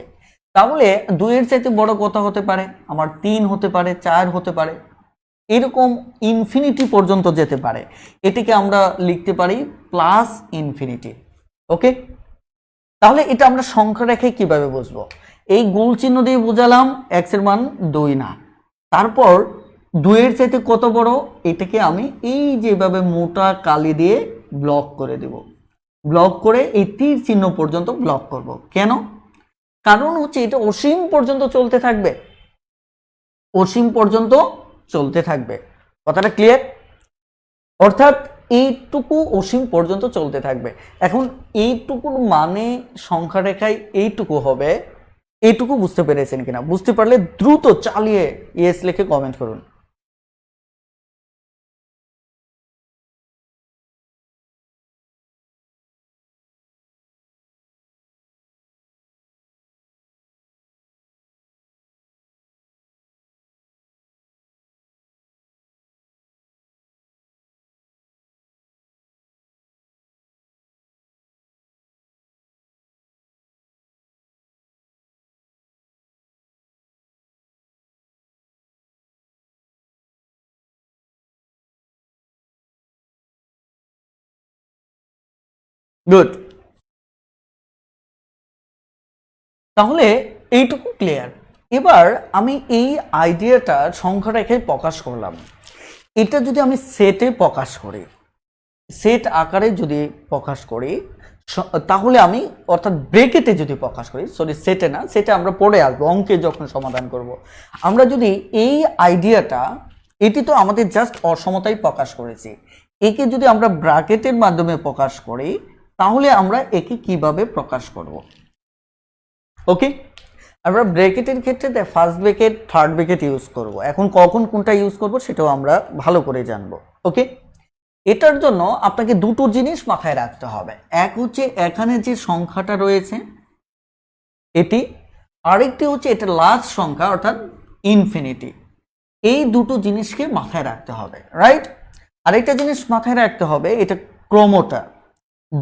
তাহলে 2 এর চাইতে বড় কত হতে পারে? আমার 3 হতে পারে, 4 হতে পারে, এরকম ইনফিনিটি পর্যন্ত যেতে পারে। এটিকে আমরা লিখতে পারি প্লাস ইনফিনিটি। ওকে, তাহলে এটা আমরা সংখ্যা রেখে কিভাবে বুঝবো? এই গোল চিহ্ন দিয়ে বোঝালাম এক্স এর মান 2 না, তারপর 2 এর চাইতে কত বড়, এটাকে আমি এই যেভাবে মোটা কালি দিয়ে ব্লক করে দেব। ব্লক করে এই তীর চিহ্ন পর্যন্ত ব্লক করব। কেন? কারণ হচ্ছে এটা অসীম পর্যন্ত চলতে থাকবে, অসীম পর্যন্ত চলতে থাকবে। কথাটা ক্লিয়ার? অর্থাৎ এইটুকু অসীম পর্যন্ত চলতে থাকবে। এখন এইটুকুর মানে সংখ্যা রেখায় এইটুকু হবে, এইটুকু বুঝতে পেরেছেন কিনা? বুঝতে পারলে দ্রুত চালিয়ে ইয়েস লিখে কমেন্ট করুন। গুড, তাহলে এইটুকু ক্লিয়ার। এবার আমি এই আইডিয়াটা সংখ্যা রেখায় প্রকাশ করলাম, এটা যদি আমি সেটে প্রকাশ করি, সেট আকারে যদি প্রকাশ করি, তাহলে আমি, অর্থাৎ ব্রেকেটে যদি প্রকাশ করি, সরি সেটে না, সেটা আমরা পরে আসবো অঙ্কে যখন সমাধান করব। আমরা যদি এই আইডিয়াটা, এটি তো আমাদের জাস্ট অসমতাই প্রকাশ করেছি, একে যদি আমরা ব্র্যাকেটের মাধ্যমে প্রকাশ করি, তাহলে আমরা একে কিভাবে প্রকাশ করব? ওকে, আমরা ব্র্যাকেটের ক্ষেত্রে first bracket, third bracket use করব। এখন কখন কোনটা ইউজ করব সেটাও আমরা ভালো করে জানবো। ওকে, এটার জন্য আপনাকে দুটো জিনিস মাথায় রাখতে হবে। এক হচ্ছে এখানে যে সংখ্যাটা রয়েছে এটি, আরেকটি হচ্ছে এটা লাস্ট সংখ্যা অর্থাৎ ইনফিনিটি। এই দুটো জিনিসকে মাথায় রাখতে হবে, রাইট? আরেকটা জিনিস মাথায় রাখতে হবে, এটা ক্রমটা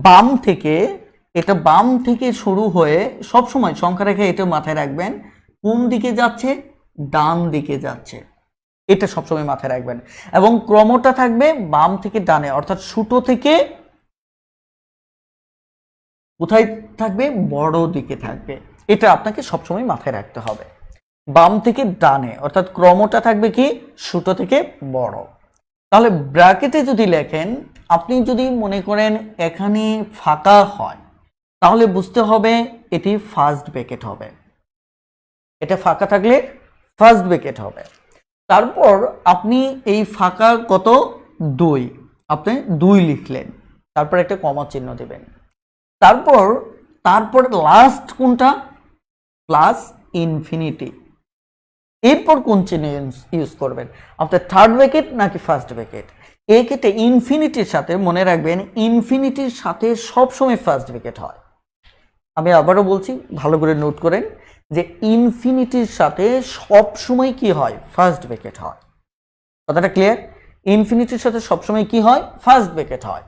বাম থেকে, এটা বাম থেকে শুরু হয়ে সবসময় সংখ্যা রেখে এটা মাথায় রাখবেন, কোন দিকে যাচ্ছে? ডান দিকে যাচ্ছে, এটা সবসময় মাথায় রাখবেন। এবং ক্রমটা থাকবে বাম থেকে ডানে, অর্থাৎ ছোট থেকে কোথায় থাকবে? বড় দিকে থাকবে। এটা আপনাকে সবসময় মাথায় রাখতে হবে, বাম থেকে ডানে, অর্থাৎ ক্রমটা থাকবে কি ছোট থেকে বড়। তাহলে ব্র্যাকেটে যদি লেখেন, আপনি যদি মনে করেন এখানে ফাঁকা হয়, তাহলে বুঝতে হবে এটি ফার্স্ট ব্র্যাকেট হবে। এটা ফাঁকা থাকলে ফার্স্ট ব্র্যাকেট হবে। তারপর আপনি এই ফাঁকা কত? 2, আপনি 2 লিখলেন, তারপর একটা কমা চিহ্ন দেবেন। তারপর তারপর লাস্ট কোনটা, প্লাস ইনফিনিটি। এরপর কোন চিহ্ন ইউজ করবেন, আপনার থার্ড ব্র্যাকেট নাকি ফার্স্ট ব্র্যাকেট? এই ক্ষেত্রে ইনফিনিটির সাথে মনে রাখবেন, ইনফিনিটির সাথে সবসময় ফার্স্ট ব্র্যাকেট হয়। আমি আবারও বলছি, ভালো করে নোট করেন যে ইনফিনিটির সাথে সবসময় কি হয়, ফার্স্ট ব্র্যাকেট হয়। কথাটা ক্লিয়ার? ইনফিনিটির সাথে সবসময় কি হয়, ফার্স্ট ব্র্যাকেট হয়।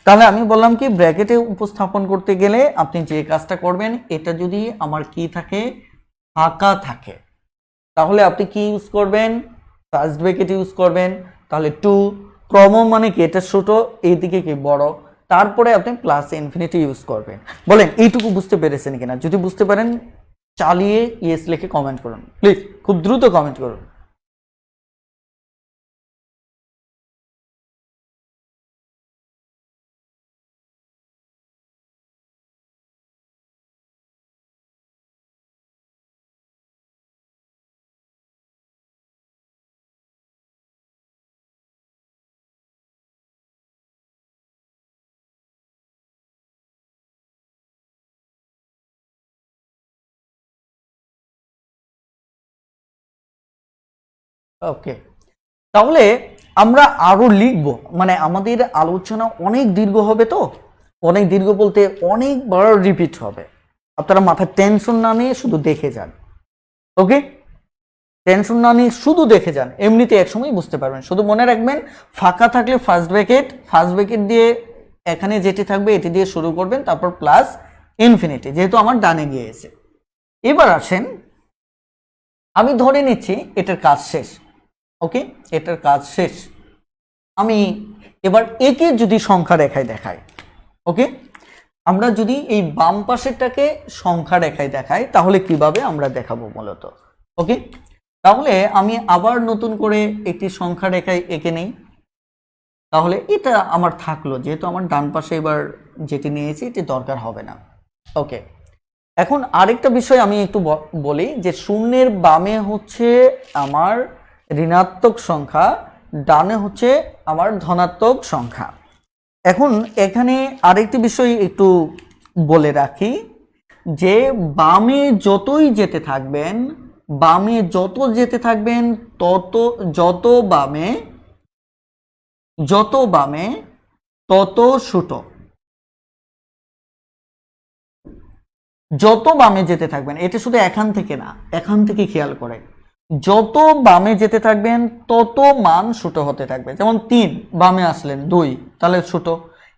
তাহলে আমি বললাম কি, ব্র্যাকেটে উপস্থাপন করতে গেলে আপনি যে কাজটা করবেন, এটা যদি আমার কি থাকে, ফাঁকা থাকে, তাহলে আপনি কি ইউজ করবেন, ফার্স্ট ব্র্যাকেট ইউজ করবেন। তাহলে টু ক্রম মানে কি, এটা ছোট, এইদিকে কি বড়, তারপরে আপনি প্লাস ইনফিনিটি ইউজ করবেন। বলেন এইটুকু বুঝতে পেরেছেন কিনা? যদি বুঝতে পারেন চালিয়ে ইয়েস লিখে কমেন্ট করুন প্লিজ, খুব দ্রুত কমেন্ট করুন। ওকে, তাহলে আমরা আরো লিখবো, মানে আমাদের আলোচনা অনেক দীর্ঘ হবে, তো অনেক দীর্ঘ বলতে অনেকবার রিপিট হবে। আপনারা মাথায় টেনশন না নিয়ে শুধু দেখে যান। ওকে, টেনশন না নিয়ে শুধু দেখে যান, এমনিতে একসময় বুঝতে পারবেন। শুধু মনে রাখবেন, ফাঁকা থাকলে ফার্স্ট ব্র্যাকেট দিয়ে এখানে যেটি থাকবে এটি দিয়ে শুরু করবেন, তারপর প্লাস ইনফিনিটি, যেহেতু আমার ডানে গিয়েছে। এবার আসেন, আমি ধরে নিচ্ছি এটার কাজ শেষ। ওকে, এটার কাজ শেষ। আমি এবার একে যদি সংখ্যা রেখায় দেখাই, ওকে, আমরা যদি এই বাম পাশেরটাকে সংখ্যা রেখায় দেখাই, তাহলে কিভাবে আমরা দেখাবো মূলত। ওকে, তাহলে আমি আবার নতুন করে একটি সংখ্যা রেখায় এঁকে নেই। তাহলে এটা আমার থাকলো, যেহেতু আমার ডান পাশে এবার যেটি নিয়েছি এটি দরকার হবে না। ওকে, এখন আরেকটা বিষয় আমি একটু বলি, যে শূন্যের বামে হচ্ছে আমার ঋণাত্মক সংখ্যা, ডানে হচ্ছে আমার ধনাত্মক সংখ্যা। এখন এখানে আরেকটি বিষয় একটু বলে রাখি, যে বামে যতই যেতে থাকবেন, বামে যত যেতে থাকবেন যত বামে তত ছোট। যত বামে যেতে থাকবেন, এটা শুধু এখান থেকে না, এখান থেকে খেয়াল করেন, যত বামে যেতে থাকবেন তত মান ছোট হতে থাকবে। যেমন 3 বামে আসলেন 2, তাহলে ছোট,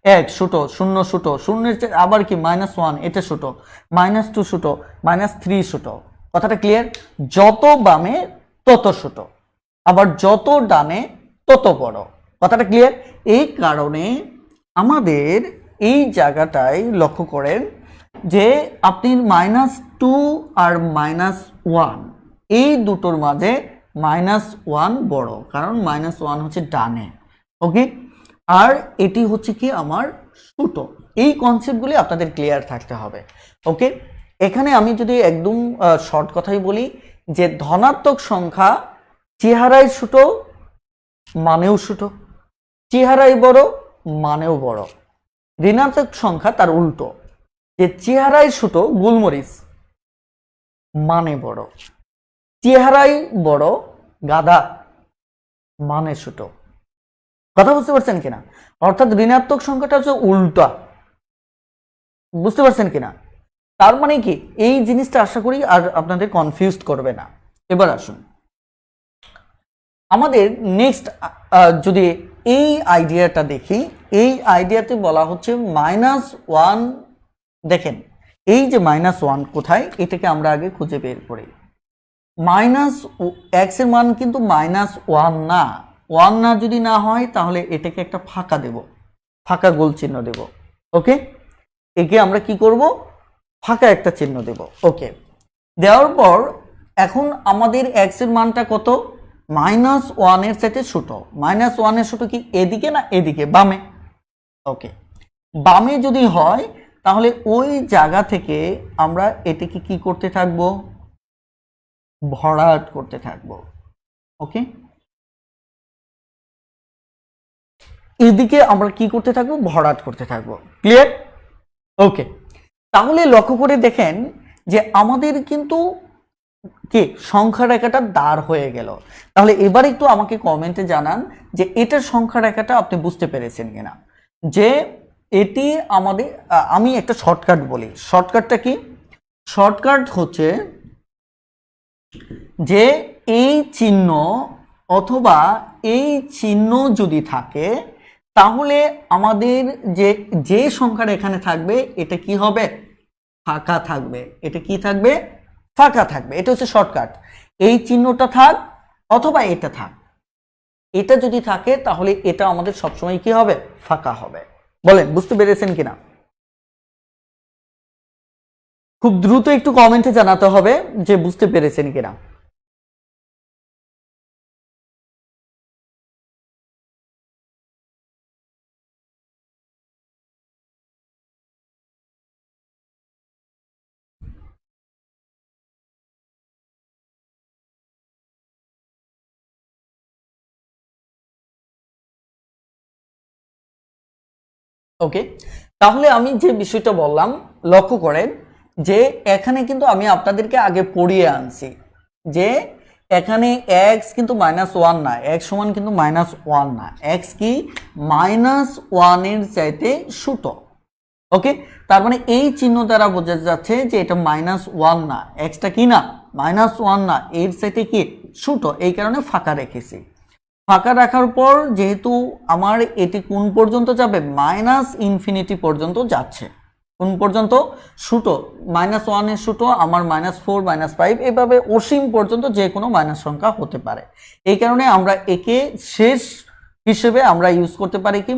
1 ছোট, 0 ছোট, শূন্যের আবার কি -1 এটা ছোট, -2 ছোট, -3 ছোট। কথাটা ক্লিয়ার? যত বামে তত ছোট, আবার যত ডানে তত বড়। কথাটা ক্লিয়ার? এই কারণে আমাদের এই জায়গাটায় লক্ষ্য করেন যে আপনি -2 আর -1 এই দুটোর মাঝে -1 বড়, কারণ -1 হচ্ছে ডানে। ওকে, আর এটি হচ্ছে কি আমার ছোট। এই কনসেপ্টগুলি আপনাদের ক্লিয়ার থাকতে হবে। ওকে, এখানে আমি যদি একদম শর্ট কথাই বলি, যে ধনাত্মক সংখ্যা চেহারায় ছোট, মানেও ছোট, চেহারায় বড়, মানেও বড়। ঋণাত্মক সংখ্যা তার উল্টো, যে চেহারায় ছোট গোলমরিচ, মানে বড়, চেহারায় বড় গাধা, মানে ছোট। কথা বুঝতে পারছেন কিনা? অর্থাৎ ঋণাত্মক সংখ্যাটা হচ্ছে উল্টা, বুঝতে পারছেন কিনা? তার মানে কি, এই জিনিসটা আশা করি আর আপনাদের কনফিউজড করবে না। এবার আসুন আমাদের নেক্সট, যদি এই আইডিয়াটা দেখি, এই আইডিয়াতে বলা হচ্ছে -1। দেখেন এই যে -1 কোথায়, এটাকে আমরা আগে খুঁজে বের করি। x এর মান কিন্তু -1 না, 1 না যদি না হয় তাহলে এটাকে একটা ফাঁকা দেব, ফাঁকা গোল চিহ্ন দেব। ওকে, একে আমরা কি করব, ফাঁকা একটা চিহ্ন দেব। ওকে, দেওয়ার পর এখন আমাদের x এর মানটা কত, -1 এর চাইতে ছোট। -1 এর ছোট কি এদিকে না এদিকে, বামে। ওকে, বামে যদি হয় তাহলে ওই জায়গা থেকে আমরা এটাকে কি করতে থাকবো, ভরাট করতে থাকবো। ওকে, এদিকে আমরা কি করতে থাকবো, ভরাট করতে থাকবো। ক্লিয়ার? ওকে, তাহলে লক্ষ্য করে দেখেন যে আমাদের কিন্তু কি সংখ্যা রেখাটা দাঁড় হয়ে গেল। তাহলে এবার একটু আমাকে কমেন্টে জানান যে এটার সংখ্যা রেখাটা আপনি বুঝতে পেরেছেন কিনা, যে এটি আমাদের আমি একটা শর্টকাট বলি। শর্টকাটটা কি? শর্টকাট হচ্ছে যে এই চিহ্ন অথবা এই চিহ্ন যদি থাকে তাহলে আমাদের যে যে সংখ্যাটা এখানে থাকবে এটা কি হবে? ফাঁকা থাকবে। এটা কি থাকবে? ফাঁকা থাকবে। এটা হচ্ছে শর্টকাট। এই চিহ্নটা থাক অথবা এটা থাক, এটা যদি থাকে তাহলে এটা আমাদের সবসময় কি হবে? ফাঁকা হবে। বলেন বুঝতে পেরেছেন কিনা? খুব দ্রুত একটু কমেন্টে জানাতে হবে যে বুঝতে পেরেছেন কিনা। ওকে, তাহলে আমি যে বিষয়টা বললাম লক্ষ্য করেন যে এখানে কিন্তু আমি আপনাদেরকে আগে পড়িয়ে আনছি যে এখানে এক্স কিন্তু -1 না, এক্স সমান কিন্তু -1 না, এক্স কি -1 এর চাইতে ছোট। ওকে, তার মানে এই চিহ্ন দ্বারা বোঝা যাচ্ছে যে এটা -1 না, এক্সটা কি না -1 না, এর চাইতে কি ছোট, এই কারণে ফাঁকা রেখেছি। ফাঁকা রাখার পর যেহেতু আমার এটি কোন পর্যন্ত যাবে? -ইনফিনিটি পর্যন্ত যাচ্ছে। কোন পর্যন্ত? ছোট, -1 এর ছোট আমার -4 -5 এভাবে অসীম পর্যন্ত যে কোনো মাইনাস সংখ্যা হতে পারে। এই কারণে আমরা একে শেষ হিসেবে আমরা ইউজ করতে পারি কি?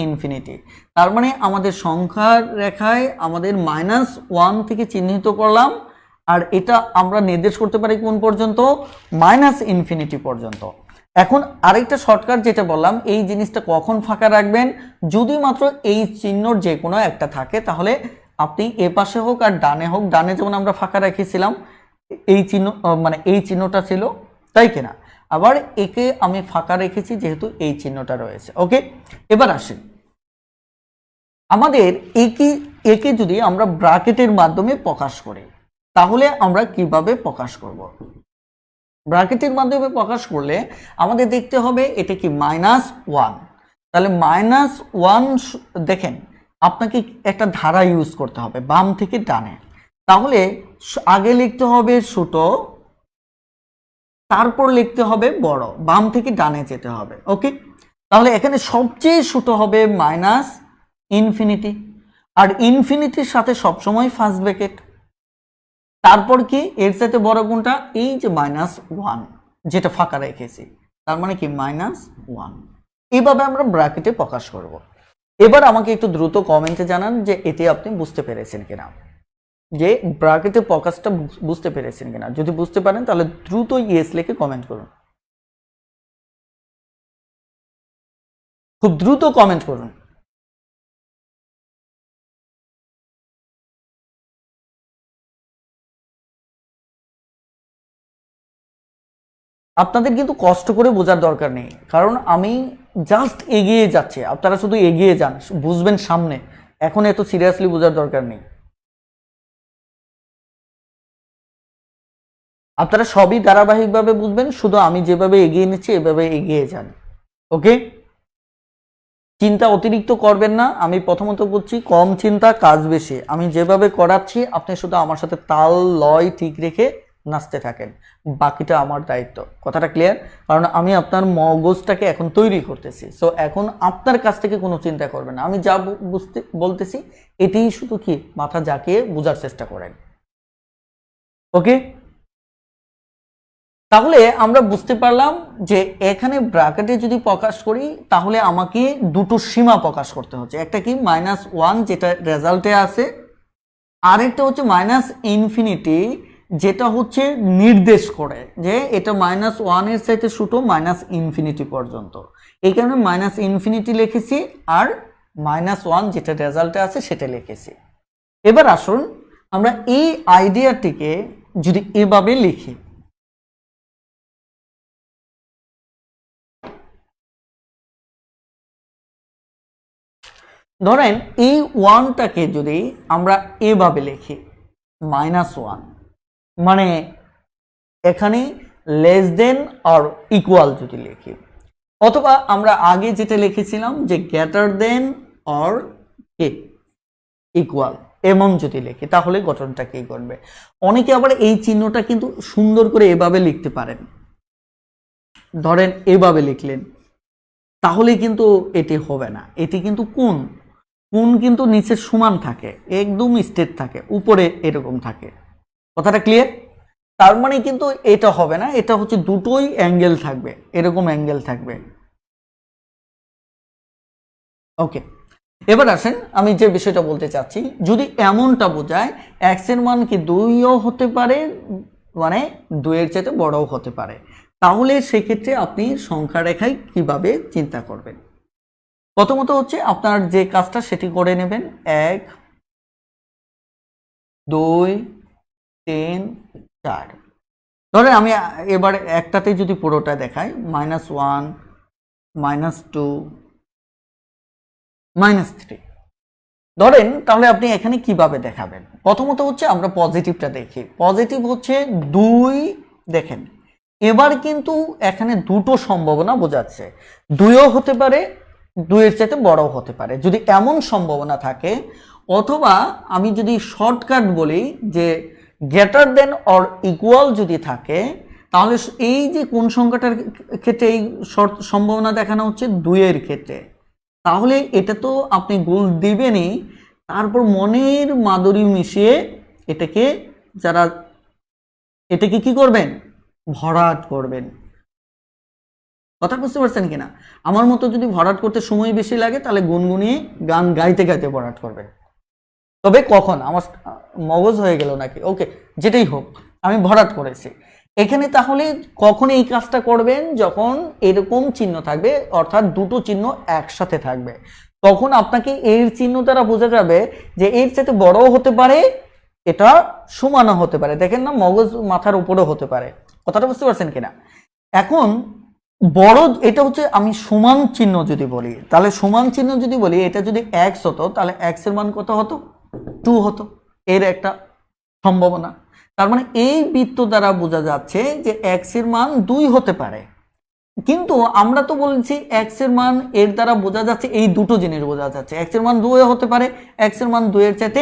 -ইনফিনিটি। তার মানে আমাদের সংখ্যার রেখায় আমাদের -1 থেকে চিহ্নিত করলাম, আর এটা আমরা নির্দেশ করতে পারি কোন পর্যন্ত? -ইনফিনিটি পর্যন্ত। এখন আরেকটা শর্টকাট যেটা বললাম, এই জিনিসটা কখন ফাঁকা রাখবেন? যদি মাত্র এই চিহ্নর যে কোনো একটা থাকে, তাহলে আপনি এ পাশে হোক আর ডানে হোক, ডানে যেমন আমরা ফাঁকা রেখেছিলাম এই চিহ্ন মানে এই চিহ্নটা ছিল, তাই কিনা? আবার একে আমি ফাঁকা রেখেছি যেহেতু এই চিহ্নটা রয়েছে। ওকে, এবার আসি আমাদের একে যদি আমরা ব্র্যাকেটের মাধ্যমে প্রকাশ করি তাহলে আমরা কিভাবে প্রকাশ করব? ব্র্যাকেটের মাধ্যমে প্রকাশ করলে আমাদের দেখতে হবে এটা কি -1। তাহলে -1 দেখেন আপনাকে একটা ধারা ইউজ করতে হবে বাম থেকে ডানে। তাহলে আগে লিখতে হবে ছোট, তারপর লিখতে হবে বড়, বাম থেকে ডানে যেতে হবে। ওকে, তাহলে এখানে সবচেয়ে ছোট হবে -ইনফিনিটি, আর ইনফিনিটির সাথে সবসময় ফার্স্ট ব্র্যাকেট। তারপর কি এর সাথে বড় কোনটা? এই যে -1 যেটা ফাঁকা রেখেছি, তার মানে কি -1। এইভাবে আমরা ব্র্যাকেটে প্রকাশ করব। এবার আমাকে একটু দ্রুত কমেন্টে জানান যে এটি আপনি বুঝতে পেরেছেন কিনা, যে ব্র্যাকেটে প্রকাশটা বুঝতে পেরেছেন কিনা। যদি বুঝতে পারেন তাহলে দ্রুত ইয়েস লিখে কমেন্ট করুন, খুব দ্রুত কমেন্ট করুন। আপনাদের কিন্তু কষ্ট করে বোঝার দরকার নেই, কারণ আমি জাস্ট এগিয়ে যাচ্ছি, আপনারা শুধু এগিয়ে যান, বুঝবেন সামনে। এখন এত সিরিয়াসলি বোঝার দরকার নেই, আপনারা সবই ধারাবাহিকভাবে বুঝবেন, শুধু আমি যেভাবে এগিয়ে নিচ্ছি এভাবে এগিয়ে যান। ওকে, চিন্তা অতিরিক্ত করবেন না। আমি প্রথমত বলছি কম চিন্তা কাজ বেশি। আমি যেভাবে করাচ্ছি আপনি শুধু আমার সাথে তাল লয় ঠিক রেখে নাচতে থাকেন, বাকিটা আমার দায়িত্ব। কথাটা ক্লিয়ার? কারণ আমি আপনার মগজটাকে এখন তৈরি করতেছি, সো এখন আপনার কাছ থেকে কোনো চিন্তা করবেন না। আমি যা বুঝতে বলতেছি এটাই শুধু কি মাথা জাকিয়ে বোঝার চেষ্টা করেন। ওকে, তাহলে আমরা বুঝতে পারলাম যে এখানে ব্র্যাকেটে যদি প্রকাশ করি তাহলে আমাকে দুটো সীমা প্রকাশ করতে হচ্ছে। একটা কি -1 যেটা রেজাল্টে আছে, আরেকটা হচ্ছে -ইনফিনিটি যেটা হচ্ছে নির্দেশ করে যে এটা -1 এর চাইতে ছোট -ইনফিনিটি পর্যন্ত। এই কারণে -ইনফিনিটি লিখেছি আর -1 যেটা রেজাল্টে আছে সেটা লিখেছি। এবার আসুন আমরা এই আইডিয়াটিকে যদি এভাবে লিখি, ধরেন এই ওয়ানটাকে যদি আমরা এভাবে লিখি -1, মানে এখানে লেস দেন আর ইকুয়াল যদি লিখি, অথবা আমরা আগে যেটা লিখেছিলাম যে গ্রেটার দেন আর কে ইকুয়াল, এমন যদি লিখি তাহলে গঠনটা কি করবে। অনেকে আবার এই চিহ্নটা কিন্তু সুন্দর করে এভাবে লিখতে পারেন, ধরেন এভাবে লিখলেন, তাহলে কিন্তু এটি হবে না। এটি কিন্তু কোণ কিন্তু নিচের সমান থাকে, একদম স্ট্রেট থাকে, উপরে এরকম থাকে। কথাটা ক্লিয়ার? তার মানে কিন্তু এটা হবে না, এটা হচ্ছে দুটোই অ্যাঙ্গেল থাকবে, এরকম অ্যাঙ্গেল থাকবে। ওকে, এবার আসেন আমি যে বিষয়টা বলতে চাচ্ছি, যদি এমনটা বোঝায় এক্স এর মান কি 2ও হতে পারে, মানে 2 এর চাইতে বড়ও হতে পারে, তাহলে সেক্ষেত্রে আপনি সংখ্যা রেখায় কিভাবে চিন্তা করবেন। প্রথমত হচ্ছে আপনার যে কাজটা সেটি করে নেবেন, 1 2 3 4। ধরেন আমি এবার একটাতে যদি পুরোটা দেখাই, -1 -2 -3 ধরেন, তাহলে আপনি এখানে কিভাবে দেখাবেন। প্রথমত হচ্ছে আমরা পজিটিভটা দেখি, পজিটিভ হচ্ছে 2। দেখেন এবার কিন্তু এখানে দুটো সম্ভাবনা বোঝাচ্ছে, 2ও হতে পারে, 2 এর চাইতে বড়ও হতে পারে, যদি এমন সম্ভাবনা থাকে। অথবা আমি যদি শর্টকাট বলি যে গ্রেটার দেন অর ইকুয়াল যদি থাকে, তাহলে এই যে কোন সংখ্যাটার ক্ষেত্রে এই সম্ভাবনা দেখানো হচ্ছে 2 এর ক্ষেত্রে, তাহলে এটা তো আপনি গোল দিবেনই, তারপর মনের মাধুরী মিশিয়ে এটাকে এটাকে কি করবেন, ভরাট করবেন। কথা বুঝতে পারছেন কিনা? আমার মতো যদি ভরাট করতে সময় বেশি লাগে তাহলে গুনগুনিয়ে গান গাইতে গাইতে ভরাট করবেন। তবে কখন আমার মগজ হয়ে গেল নাকি, ওকে যেটাই হোক, আমি ভরাট করেছি এখানে। তাহলে কখন এই কাজটা করবেন, যখন এরকম চিহ্ন থাকবে, অর্থাৎ দুটো চিহ্ন একসাথে থাকবে, তখন আপনাকে এর চিহ্ন দ্বারা বোঝা যাবে যে এর চাইতে বড়ও হতে পারে, এটা সমানও হতে পারে। দেখেন না, মগজ মাথার উপরেও হতে পারে। কথাটা বুঝতে পারছেন কিনা? এখন বড় এটা হচ্ছে, আমি সমান চিহ্ন যদি বলি, তাহলে সমান চিহ্ন যদি বলি, এটা যদি x হতো তাহলে x এর মান কত হতো, 2 হতো, এর একটা সম্ভাবনা। তার মানে এই বৃত্ত দ্বারা বোঝা যাচ্ছে যে x এর মান 2 হতে পারে, কিন্তু আমরা তো বলছি x এর মান, এর দ্বারা বোঝা যাচ্ছে এই দুটো জিনিস বোঝা যাচ্ছে, x এর মান 2 হতে পারে, x এর মান 2 এর চাইতে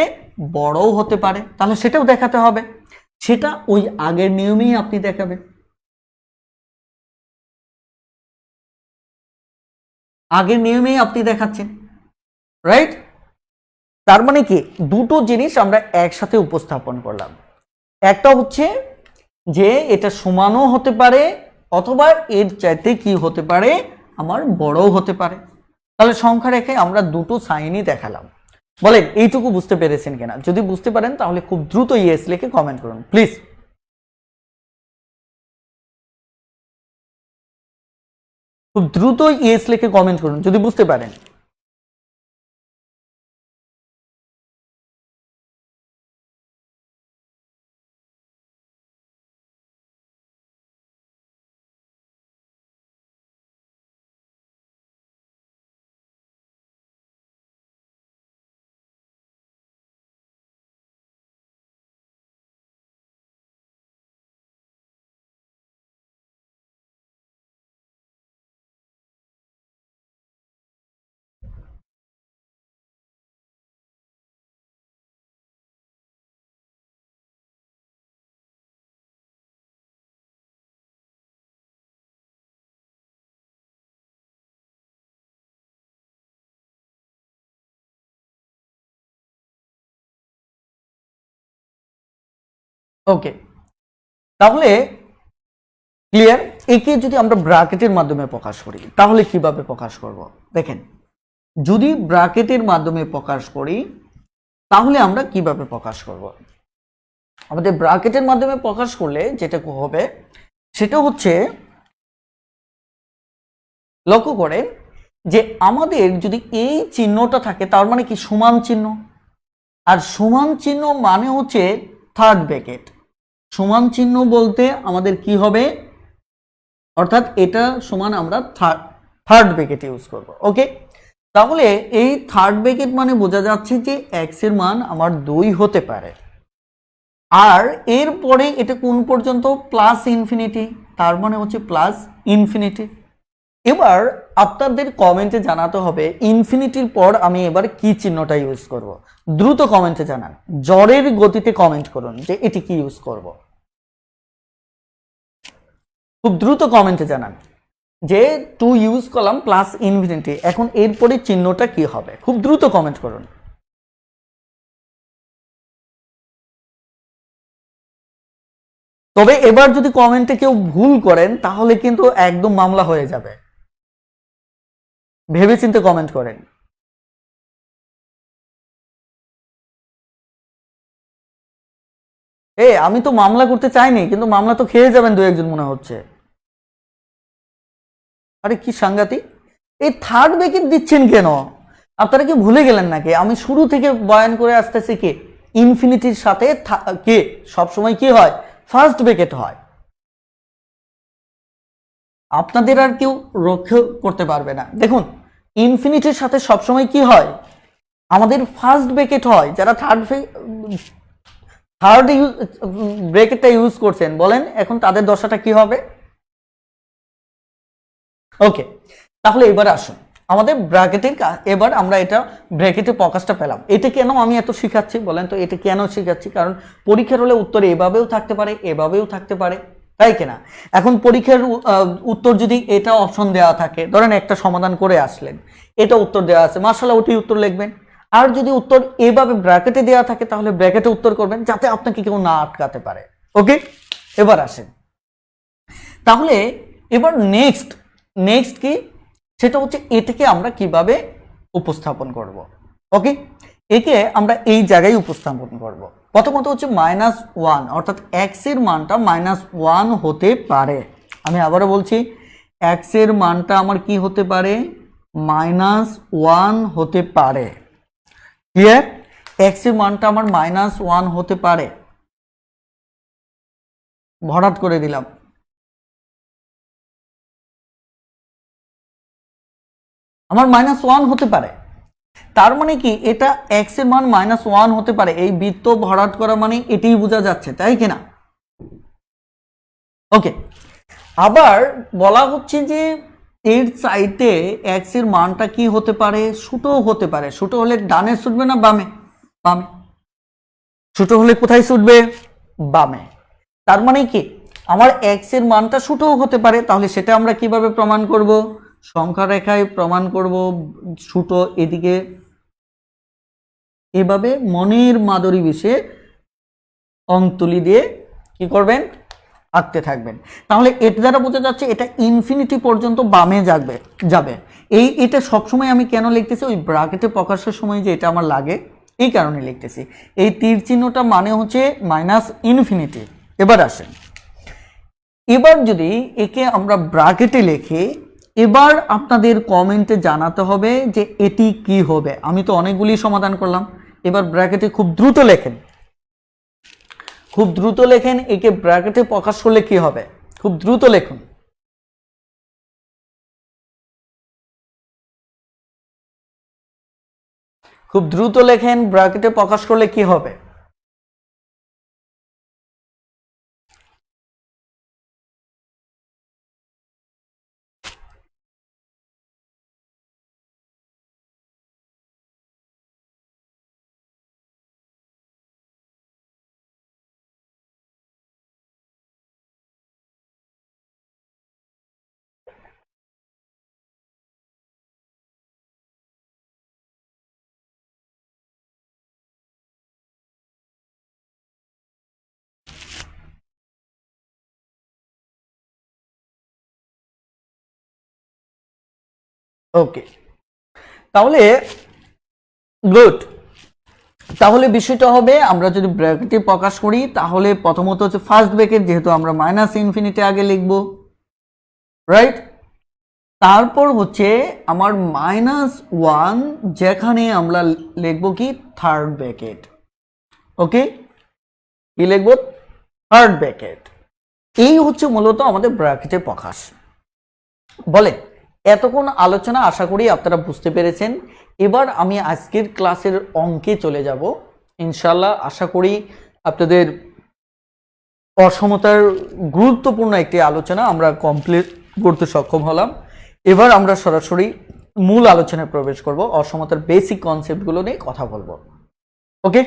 বড়ও হতে পারে, তাহলে সেটাও দেখাতে হবে। সেটা ওই আগের নিয়মেই আপনি দেখাবেন, আগের নিয়মেই আপনি দেখাচ্ছেন, রাইট? তার মানে কি, দুটো জিনিস আমরা একসাথে উপস্থাপন করলাম। একটা হচ্ছে যে এটা সমানও হতে পারে, অথবা এর চাইতে কি হতে পারে, আমার বড়ও হতে পারে। তাহলে সংখ্যা রেখে আমরা দুটো সাইনই দেখালাম। বলেন এইটুকু বুঝতে পেরেছেন কিনা? যদি বুঝতে পারেন তাহলে খুব দ্রুত ইয়েস লিখে কমেন্ট করুন প্লিজ। খুব দ্রুত ইয়েস লিখে কমেন্ট করুন যদি বুঝতে পারেন। ওকে, তাহলে ক্লিয়ার। একে যদি আমরা ব্র্যাকেটের মাধ্যমে প্রকাশ করি তাহলে কিভাবে প্রকাশ করব? দেখেন, যদি ব্র্যাকেটের মাধ্যমে প্রকাশ করি তাহলে আমরা কিভাবে প্রকাশ করব? আমাদের ব্র্যাকেটের মাধ্যমে প্রকাশ করলে যেটা হবে সেটা হচ্ছে, লক্ষ্য করেন যে আমাদের যদি এই চিহ্নটা থাকে তার মানে কি, সমান চিহ্ন। আর সমান চিহ্ন মানে হচ্ছে থার্ড ব্র্যাকেট। সমান চিহ্ন বলতে আমাদের কি হবে, অর্থাৎ এটা সমান আমরা থার্ড ব্র্যাকেট ইউজ করব। ওকে, তাহলে এই থার্ড ব্র্যাকেট মানে বোঝা যাচ্ছে যে x এর মান আমার 2 হতে পারে, আর এরপরে এটা কোন পর্যন্ত, প্লাস ইনফিনিটি, তার মানে হচ্ছে প্লাস ইনফিনিটি। এবার আপনাদের কমেন্টে জানাতে হবে ইনফিনিটির পর আমি এবার কি চিহ্নটা ইউজ করব। দ্রুত কমেন্টে জানান, জ্বরের গতিতে কমেন্ট করুন যে এটি কি ইউজ করব। খুব দ্রুত কমেন্টে জানান যে 2 ইউজ করলাম প্লাস ইনফিনিটি, এখন এরপরে চিহ্নটা কি হবে, খুব দ্রুত কমেন্ট করুন। তবে এবার যদি কমেন্টে কেউ ভুল করেন তাহলে কিন্তু একদম মামলা হয়ে যাবে, ভেবেচিন্তে কমেন্ট করেন। আমি তো মামলা করতে চাইনি, কিন্তু মামলা তো খেয়ে যাবেন দু একজন মনে হচ্ছে। আরে কি সাংঘাতিক, এই থার্ড ব্র্যাকেট দিচ্ছেন কেন? আপনারা কি ভুলে গেলেন নাকি আমি শুরু থেকে বয়ান করে আসতেছি কি ইনফিনিটির সাথে কে সবসময় কি হয়, ফার্স্ট ব্র্যাকেট হয়। আপনাদের আর কেউ রক্ষা করতে পারবে না। দেখুন ইনফিনিটির সাথে সবসময় কি হয়, আমাদের ফার্স্ট ব্র্যাকেট হয়। যারা থার্ড ব্র্যাকেটটা ইউজ করছেন বলেন এখন তাদের দশাটা কি হবে। ওকে, তাহলে এবার আসুন আমাদের ব্র্যাকেটের, এবার আমরা এটা ব্র্যাকেটে প্রকাশটা পেলাম। এটা কেন আমি এত শিখাচ্ছি বলেন তো, এটা কেন শিখাচ্ছি, কারণ পরীক্ষার হলে উত্তর এভাবেও থাকতে পারে, এভাবেও থাকতে পারে, তাই কিনা। এখন পরীক্ষার উত্তর যদি এটা অপশন দেওয়া থাকে, ধরেন একটা সমাধান করে আসলেন, এটা উত্তর দেওয়া আছে, মাশাআল্লাহ ওটি উত্তর লিখবেন। আর যদি উত্তর এভাবে ব্র্যাকেটে দেওয়া থাকে তাহলে ব্র্যাকেটে উত্তর করবেন, যাতে আপনাকে কেউ না আটকাতে পারে। ওকে, এবার আসেন তাহলে, এবার নেক্সট কি, সেটা হচ্ছে এটাকে আমরা কিভাবে উপস্থাপন করব। ওকে, একে আমরা এই জায়গায় উপস্থাপন করব। প্রথমত হচ্ছে -1, অর্থাৎ x এর মানটা -1 হতে পারে। আমি আবারও বলছি x এর মানটা আমার কি হতে পারে, -1 হতে পারে। ক্লিয়ার, x এর মানটা আমার -1 হতে পারে, ভরাট করে দিলাম। আমার -1 হতে পারে, তার মানে কি এটা x এর মান -1 হতে পারে, এই বৃত্ত ভরাট করা মানে এটাই বোঝা যাচ্ছে, তাই কিনা। ওকে, আবার বলা হচ্ছে যে এর চাইতে x এর মানটা কি হতে পারে, ছোট হতে পারে। ছোট হলে ডানে ছুটবে না বামে, বামে। ছোট হলে কোথায় ছুটবে, বামে। তার মানে কি আমার x এর মানটা ছোটও হতে পারে, তাহলে সেটা আমরা কিভাবে প্রমাণ করব, সংখ্যা রেখায় প্রমাণ করব। ছোট এদিকে এভাবে মনের মাধুরী বিষে অঙ্কতুলি দিয়ে কি করবেন, আঁকতে থাকবেন। তাহলে এটা দ্বারা বোঝা যাচ্ছে এটা ইনফিনিটি পর্যন্ত বামে যাবে। এটা সবসময় আমি কেন লিখতেছি, ওই ব্র্যাকেটে প্রকাশের সময় যে এটা আমার লাগে এই কারণে লিখতেছি। এই তীর চিহ্নটা মানে হচ্ছে -ইনফিনিটি। এবার আসেন, এবার যদি একে আমরা ব্র্যাকেটে লিখি, এবার আপনাদের কমেন্টে জানাতে হবে যে এটি কি হবে। আমি তো অনেকগুলি সমাধান করলাম, এবার ব্র্যাকেটে খুব দ্রুত লেখেন, খুব দ্রুত লেখেন। একে ব্র্যাকেটে প্রকাশ করলে কি হবে, খুব দ্রুত লেখুন। খুব দ্রুত লেখেন, ব্র্যাকেটে প্রকাশ করলে কি হবে। ওকে, তাহলে গুড। তাহলে বিষয়টা হবে আমরা যদি ব্র্যাকেটে প্রকাশ করি তাহলে প্রথমত হচ্ছে ফার্স্ট ব্র্যাকেট, যেহেতু আমরা -ইনফিনিটি আগে লিখব, রাইট। তারপর হচ্ছে আমার -1, যেখানে আমরা লিখব কি থার্ড ব্র্যাকেট। ওকে, কি লিখব, থার্ড ব্র্যাকেট। এই হচ্ছে মূলত আমাদের ব্র্যাকেটে প্রকাশ। বলে এতক্ষণ আলোচনা আশা করি আপনারা বুঝতে পেরেছেন। এবার আমি আজকের ক্লাসের অঙ্কে চলে যাব ইনশাল্লাহ। আশা করি আপনাদের অসমতার গুরুত্বপূর্ণ একটি আলোচনা আমরা কমপ্লিট করতে সক্ষম হলাম। এবার আমরা সরাসরি মূল আলোচনায় প্রবেশ করব, অসমতার বেসিক কনসেপ্টগুলো নিয়ে কথা বলবো। ওকে,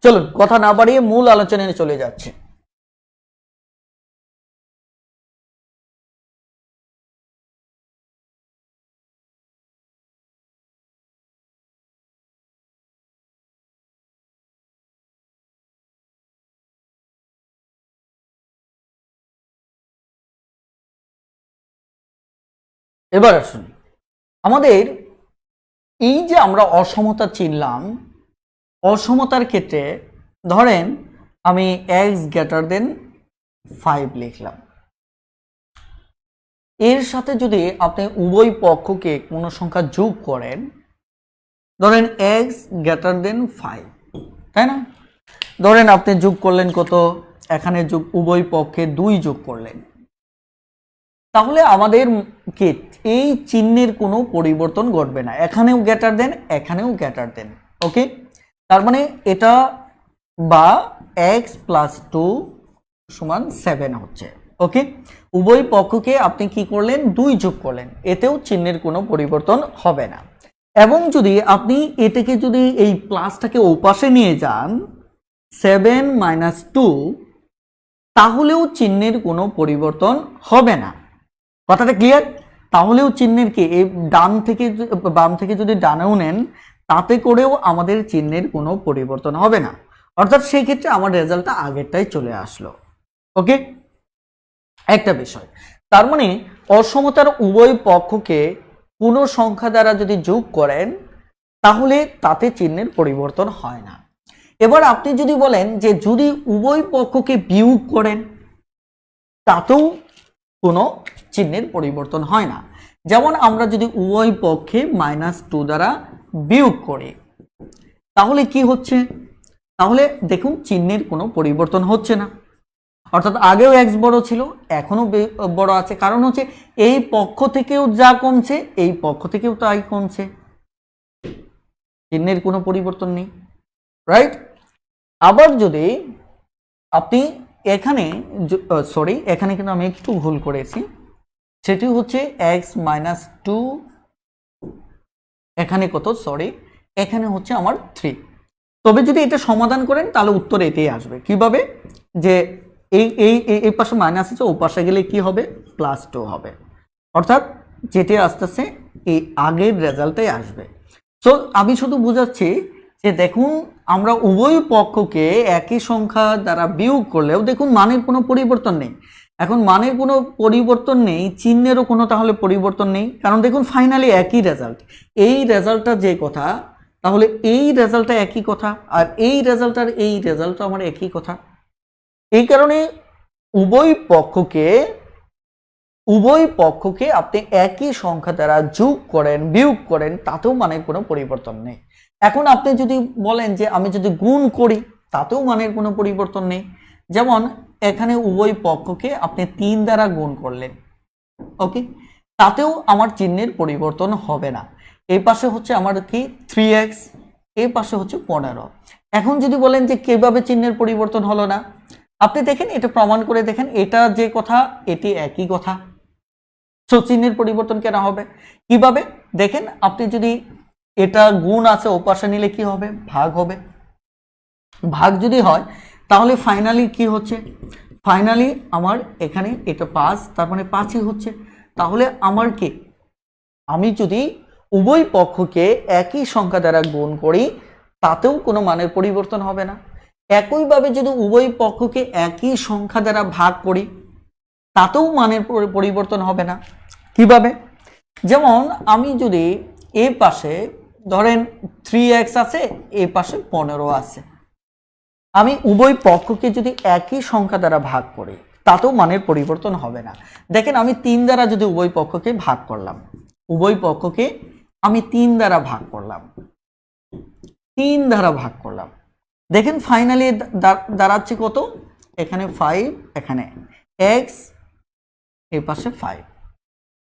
চলুন কথা না বাড়িয়ে মূল আলোচনায় চলে যাচ্ছে। এবার আসুন, আমাদের এই যে আমরা অসমতা চিনলাম, অসমতার ক্ষেত্রে ধরেন আমি x>5 লিখলাম, এর সাথে যদি আপনি উভয় পক্ষকে কোনো সংখ্যা যোগ করেন, ধরেন x>5, তাই না? ধরেন আপনি যোগ করলেন কত, এখানে যোগ উভয় পক্ষে 2 যোগ করলেন, তাহলে আমাদের কি এই চিহ্নের কোনো পরিবর্তন ঘটবে না, এখানেও গ্রেটার দেন এখানেও গ্রেটার দেন। ওকে, তার মানে এটা বা x+2 = 7 হচ্ছে। ওকে, উভয় পক্ষকে আপনি কি করলেন, 2 যোগ করলেন, এতেও চিহ্নের কোনো পরিবর্তন হবে না। এবং যদি আপনি এটাকে যদি এই প্লাসটাকে ওপাশে নিয়ে যান 7 - 2, তাহলেও চিহ্নের কোনো পরিবর্তন হবে না। কথাটা ক্লিয়ার? তাহলেও চিহ্নের কি এই ডান থেকে বাম থেকে যদি ডানেও নেন, তাতে করেও আমাদের চিহ্নের কোনো পরিবর্তন হবে না, অর্থাৎ সেই ক্ষেত্রে আমার রেজাল্টটা আগেরটাই চলে আসলো। ওকে, একটা বিষয়, তার মানে অসমতার উভয় পক্ষকে কোনো সংখ্যা দ্বারা যদি যোগ করেন তাহলে তাতে চিহ্নের পরিবর্তন হয় না। এবার আপনি যদি বলেন যে যদি উভয় পক্ষকে বিয়োগ করেন তাতেও কোনো চিহ্নের পরিবর্তন হয় না। যেমন আমরা যদি উভয় পক্ষে -2 দ্বারা বিয়োগ করি তাহলে কি হচ্ছে, তাহলে দেখুন চিহ্নের কোনো পরিবর্তন হচ্ছে না, অর্থাৎ আগেও x বড় ছিল এখনো বড় আছে, কারণ হচ্ছে এই পক্ষ থেকেও যা কমছে এই পক্ষ থেকেও তাই কমছে, চিহ্নের কোনো পরিবর্তন নেই, রাইট? আবার যদি আপনি এখানে এখানে কিন্তু আমি একটু ভুল করেছি, সেটি হচ্ছে x-2, এখানে কত, এখানে হচ্ছে আমার 3। তবে যদি এটা সমাধান করেন তাহলে উত্তর এটাই আসবে। কিভাবে, যে এই পাশে মাইনাস আছে, ও পাশে গেলে কি হবে, +2 হবে, অর্থাৎ যেটা আসতেছে এই আগের রেজাল্টটাই আসবে। সো আমি শুধু বুঝাচ্ছি যে দেখুন আমরা উভয় পক্ষকে একই সংখ্যা দ্বারা বিয়োগ করলেও দেখুন মানের কোনো পরিবর্তন নেই। এখন মানের কোনো পরিবর্তন নেই, চিহ্নেরও কোনো তাহলে পরিবর্তন নেই, কারণ দেখুন ফাইনালি একই রেজাল্ট। এই রেজাল্টটা যে কথা, তাহলে এই রেজাল্টটা একই কথা, আর এই রেজাল্ট আর এই রেজাল্টটা আমার একই কথা। এই কারণে উভয় পক্ষকে আপনি একই সংখ্যা দ্বারা যোগ করেন বিয়োগ করেন তাতেও মানের কোনো পরিবর্তন নেই। এখন আপনি যদি বলেন যে আমি যদি গুণ করি তাতেও মানের কোনো পরিবর্তন নেই। যেমন এখানে উভয় পক্ষকে আপনি 3 দ্বারা গুণ করলেন, ওকে, তাতেও আমার চিহ্নের পরিবর্তন হবে না। এই পাশে হচ্ছে আমার কি 3x, এই পাশে হচ্ছে 15। এখন যদি বলেন যে কিভাবে চিহ্নের পরিবর্তন হলো না, আপনি দেখেন এটা প্রমাণ করে দেখেন, এটা যে কথা এটি একই কথা, সো চিহ্নের পরিবর্তন কেন হবে? কিভাবে দেখেন, আপনি যদি এটা গুণ আছে ওপাশে নিলে কি হবে, ভাগ হবে। ভাগ যদি হয় তাহলে ফাইনালি কি হচ্ছে, ফাইনালি আমার এখানে এটা 5, তার মানে 5ই হচ্ছে। তাহলে আমার কি, আমি যদি উভয় পক্ষকে একই সংখ্যা দ্বারা গুণ করি তাতেও কোনো মানের পরিবর্তন হবে না। একইভাবে যদি উভয় পক্ষকে একই সংখ্যা দ্বারা ভাগ করি তাতেও মানের পরিবর্তন হবে না। কিভাবে, যেমন আমি যদি এই পাশে ধরেন 3x আছে, এই পাশে 15 আছে, আমি উভয় পক্ষকে যদি একই সংখ্যা দ্বারা ভাগ করি তাতেও মানের পরিবর্তন হবে না। দেখেন আমি 3 দ্বারা যদি উভয় পক্ষকে ভাগ করলাম, উভয় পক্ষকে আমি 3 দ্বারা ভাগ করলাম, 3 দ্বারা ভাগ করলাম, দেখেন ফাইনালি দাঁড়াচ্ছে কত, এখানে 5, এখানে x, এই পাশে 5,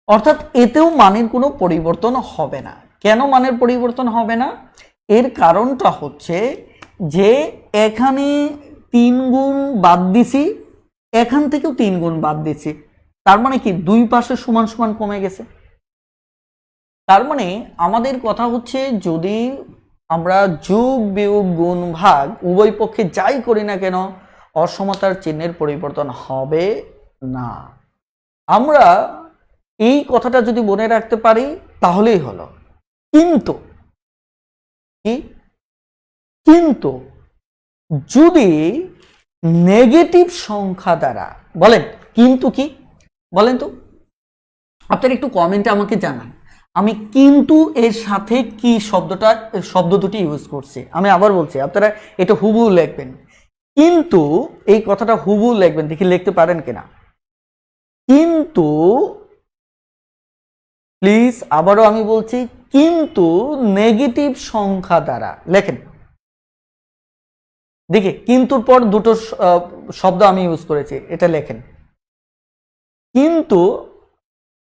অর্থাৎ এতেও মানের কোনো পরিবর্তন হবে না। কেন মানের পরিবর্তন হবে না? এর কারণটা হচ্ছে যে এখানে 3 গুণ বাদ দিছি, এখান থেকেও 3 গুণ বাদ দিছি, তার মানে কি দুই পাশে সমান সমান কমে গেছে। তার মানে আমাদের কথা হচ্ছে যদি আমরা যোগ বিয়োগ গুণ ভাগ উভয় পক্ষে যাই করি না কেন অসমতার চিহ্নের পরিবর্তন হবে না। আমরা এই কথাটা যদি মনে রাখতে পারি তাহলেই হলো। কিন্তু কি, কিন্তু যদি নেগেটিভ সংখ্যা দ্বারা, বলেন কিন্তু কি, বলেন তো আপনারা একটু কমেন্টে আমাকে জানান আমি কিন্তু এর সাথে কি শব্দ দুটি ইউজ করছি। আমি আবার বলছি, আপনারা এটা হুবহু লিখবেন, কিন্তু এই কথাটা হুবহু লিখবেন, দেখি লিখতে পারেন কিনা। কিন্তু প্লিজ আবারও আমি বলছি, কিন্তু নেগেটিভ সংখ্যা দ্বারা লেখেন। দেখি কিন্তুর পর দুটো শব্দ আমি ইউজ করেছি, এটা লেখেন, কিন্তু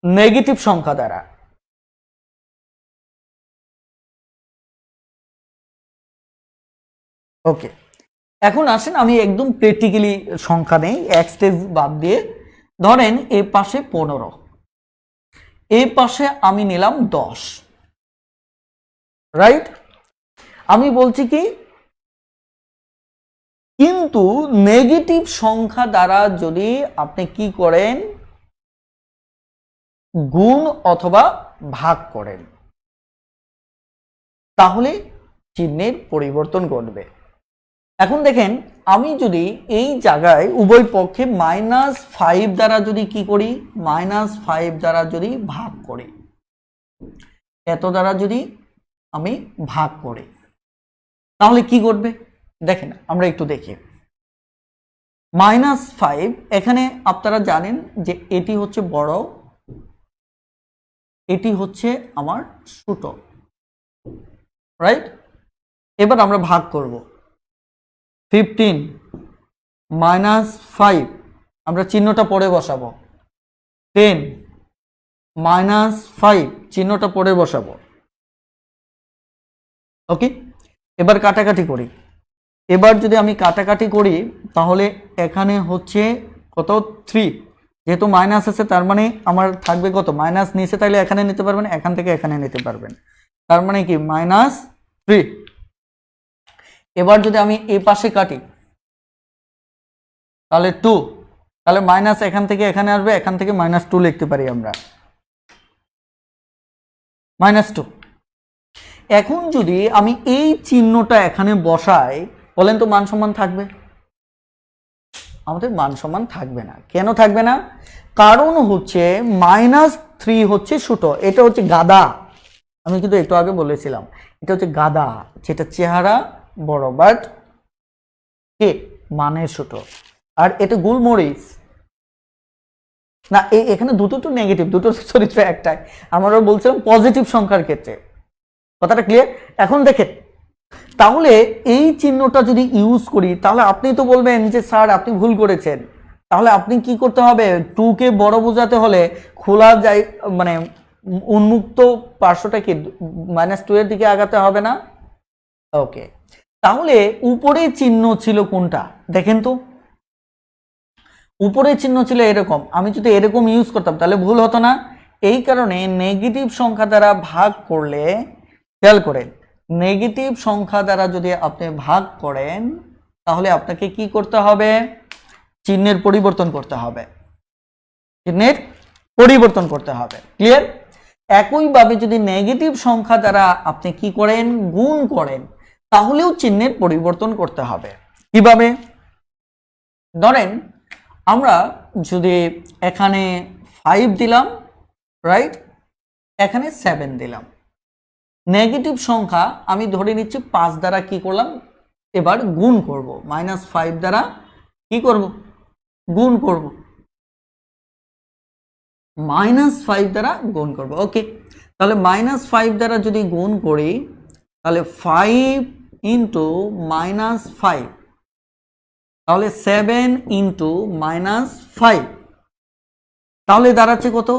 নেগেটিভ সংখ্যা দ্বারা। ওকে, এখন আসেন আমি একদম প্র্যাকটিক্যালি সংখ্যা নেই, এক স্টেজ বাদ দিয়ে। ধরেন এ পাশে 15, এই পাশে আমি নিলাম 10, রাইট? আমি বলছি কি কিন্তু নেগেটিভ সংখ্যা দ্বারা যদি আপনি কি করেন গুণ অথবা ভাগ করেন তাহলে চিহ্নের পরিবর্তন ঘটবে। এখন দেখেন আমি যদি এই জায়গায় উভয় পক্ষে -5 দ্বারা যদি কি করি, -5 দ্বারা যদি ভাগ করি, এত দ্বারা যদি আমি ভাগ করি তাহলে কি ঘটবে দেখেন, আমরা একটু দেখি। -5 এখানে আপনারা জানেন যে এটি হচ্ছে বড়, এটি হচ্ছে আমার ছোট, রাইট? এবার আমরা ভাগ করব 15 -5, আমরা চিহ্নটা পরে বসাবো, 10 -5 চিহ্নটা পরে বসাবো। ওকে, এবার কাটাকাটি করি। এবার যদি আমি কাটাকাটি করি তাহলে এখানে হচ্ছে কত 3, যেহেতু মাইনাস আছে তার মানে আমার থাকবে কত, মাইনাস নিচে তাহলে এখানে নিতে পারবেন, এখান থেকে এখানে নিতে পারবেন, তার মানে কি -3। এবার যদি আমি এই পাশে কাটি তাহলে 2, তাহলে মাইনাস এখান থেকে এখানে আসবে, এখান থেকে -2 লিখতে পারি আমরা, -2। এখন যদি আমি এই চিহ্নটা এখানে বসাই বলেন তো মান সমান থাকবে? আমাদের মান সমান থাকবে না। কেন থাকবে না? কারণ হচ্ছে -3 হচ্ছে ছোট, এটা হচ্ছে গাদা। আমি কিন্তু একটু আগে বলেছিলাম এটা হচ্ছে গাদা, যেটা চেহারা বড় বাট কে মানে ছোট। আর এটা গোলমরিচ না, এখানে দুটো তো নেগেটিভ, দুটো চরিত্র একটাই। আমরা বলছিলাম পজিটিভ সংখ্যার ক্ষেত্রে, কথাটা ক্লিয়ার? এখন দেখেন তাহলে এই চিহ্নটা যদি ইউজ করি তাহলে আপনি তো বলবেন যে স্যার আপনি ভুল করেছেন। তাহলে আপনি কি করতে হবে, 2 কে বড় বোঝাতে হলে খোলা যায় মানে উন্মুক্ত পার্শ্বটা কি -2 এর দিকে আগাতে হবে না? ওকে, তাহলে উপরে চিহ্ন ছিল কোনটা দেখেন তো, উপরে চিহ্ন ছিল এরকম। আমি যদি এরকম ইউজ করতাম তাহলে ভুল হতো না। এই কারণে নেগেটিভ সংখ্যা দ্বারা ভাগ করলে, খেয়াল করেন, নেগেটিভ সংখ্যা দ্বারা যদি আপনি ভাগ করেন তাহলে আপনাকে কি করতে হবে, চিহ্নের পরিবর্তন করতে হবে, চিহ্নের পরিবর্তন করতে হবে। ক্লিয়ার? একইভাবে যদি নেগেটিভ সংখ্যা দ্বারা আপনি কি করেন গুণ করেন তাহলেও চিহ্নের পরিবর্তন করতে হবে। কিভাবে? ধরেন আমরা যদি এখানে 5 দিলাম, রাইট, এখানে 7 দিলাম, নেগেটিভ সংখ্যা আমি ধরে নিচ্ছি 5 দ্বারা কি করলাম, এবার গুণ করব, -5 দ্বারা কি করব, গুণ করব, -5 দ্বারা গুণ করব। ওকে, তাহলে -5 দ্বারা যদি গুণ করি তাহলে 5 ইন্টু -5, তাহলে 7 ইন্টু -5, তাহলে দাঁড়াচ্ছে কত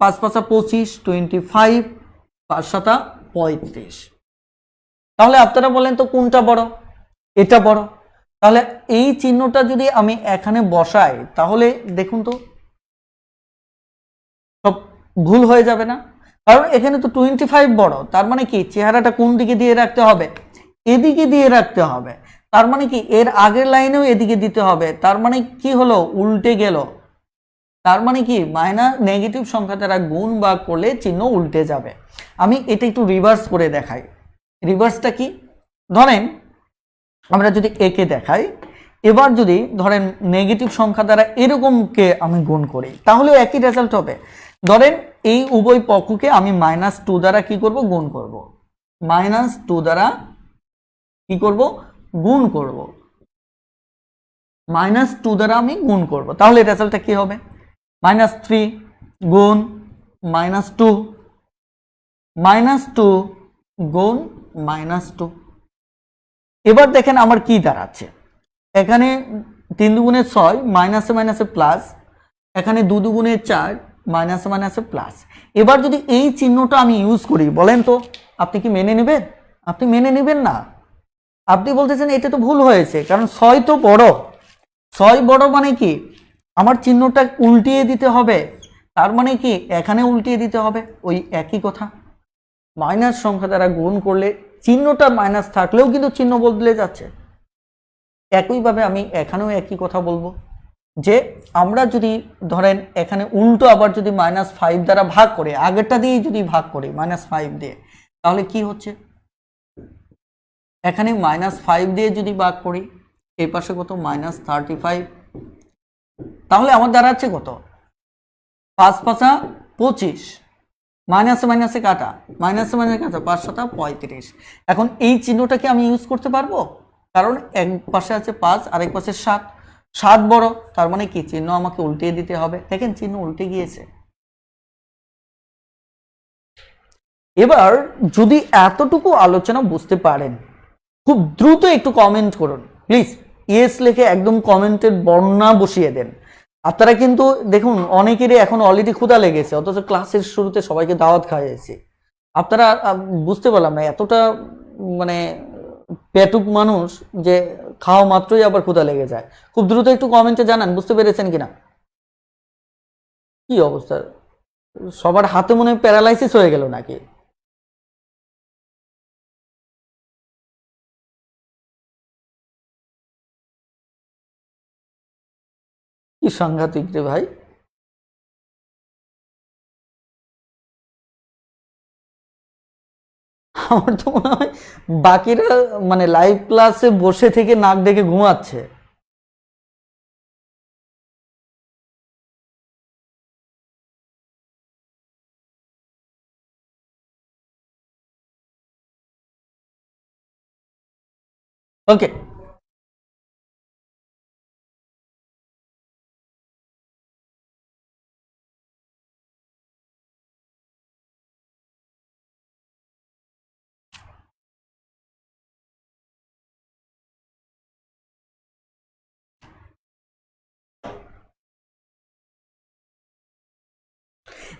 5 5 25, 25, 5 7 35। তাহলে আপনারা বলেন তো কোনটা বড়? এটা বড়। তাহলে এই চিহ্নটা যদি আমি এখানে বসাই তাহলে দেখুন তো সব ভুল হয়ে যাবে না? কারণ এখানে তো 25 বড়, তার মানে কি চেহারাটা কোন দিকে দিয়ে রাখতে হবে? এদিকে দিয়ে রাখতে হবে। তার মানে কি এর আগের লাইনেও এদিকে দিতে হবে, তার মানে কি হলো? উল্টে গেল। তার মানে কি মাইনাস নেগেটিভ সংখ্যা দ্বারা গুণ বা করলে চিহ্ন উল্টে যাবে। আমি এটা একটু রিভার্স করে দেখাই। রিভার্সটা কি? ধরেন আমরা যদি একে দেখাই, এবার যদি ধরেন নেগেটিভ সংখ্যা দ্বারা এরকমকে আমি গুণ করি তাহলেও একই রেজাল্ট হবে। ধরেন এই উভয় পক্ষকে আমি -2 দ্বারা কি করব? গুণ করব। -2 দ্বারা কি করব? গুণ করব। -2 দ্বারা আমি গুণ করব, তাহলে রেজাল্টটা কি হবে? -3 গুণ -2, -2 গুণ -2। এবার দেখেন আমার কি দাঁড়াচ্ছে, এখানে 3 দুগুণে 6, মাইনাসে মাইনাসে প্লাস, এখানে 2 দুগুণে 4, মাইনাসে মাইনাসে প্লাস। এবার যদি এই চিহ্নটা আমি ইউজ করি, বলেন তো আপনি কি মেনে নেবেন? আপনি মেনে নেবেন না। আপনি বলতেছেন এটা তো ভুল হয়েছে, কারণ 6 তো বড়। 6 বড় মানে কি আমার চিহ্নটা উল্টিয়ে দিতে হবে, তার মানে কি এখানে উল্টিয়ে দিতে হবে। ওই একই কথা, মাইনাস সংখ্যা দ্বারা গুণ করলে চিহ্নটা মাইনাস থাকলেও কিন্তু চিহ্ন বদলে যাচ্ছে। একইভাবে আমি এখানেও একই কথা বলবো যে আমরা যদি ধরেন এখানে উল্টো আবার যদি -5 দ্বারা ভাগ করি, আগেরটা দিয়ে যদি ভাগ করি -5 দিয়ে, তাহলে কি হচ্ছে? এখানে -5 দিয়ে যদি ভাগ করি, এই পাশে কত? -35। তাহলে আমার দাঁড়াচ্ছে কত? 5 5 25, মাইনাসে মাইনাসে কাটা, মাইনাসে মাইনাসে কাটা, 5 7 35। এখন এই চিহ্নটাকে আমি ইউজ করতে পারবো, কারণ এক পাশে আছে 5 আর এক পাশে 7। 7 বড়, তার মানে কি চিহ্ন আমাকে উল্টিয়ে দিতে হবে। দেখেন চিহ্ন উল্টে গিয়েছে। এবার যদি এতটুকু আলোচনা বুঝতে পারেন, খুব দ্রুত একটু কমেন্ট করুন প্লিজ। ইয়েস লিখে একদম কমেন্টের বর্ণনা বসিয়ে দেন। আপনারা কিন্তু দেখুন অনেকেরই এখন অলরেডি ক্ষুধা লেগেছে, অথচ ক্লাসের শুরুতে সবাইকে দাওয়াত খাইয়েছি। আপনারা বুঝতে পারলাম না এতটা মানে পেটুক মানুষ যে খাওয়া মাত্রই আবার ক্ষুধা লেগে যায়। খুব দ্রুত একটু কমেন্টে জানান বুঝতে পেরেছেন কিনা। কি অবস্থা, সবার হাতে মনে হয় প্যারালাইসিস হয়ে গেল নাকি? কি সাংঘাতিক রে ভাই। আমার তো মনে হয় বাকিরা মানে লাইভ ক্লাসে বসে থেকে নাক ডেকে ঘুমাচ্ছে। ওকে,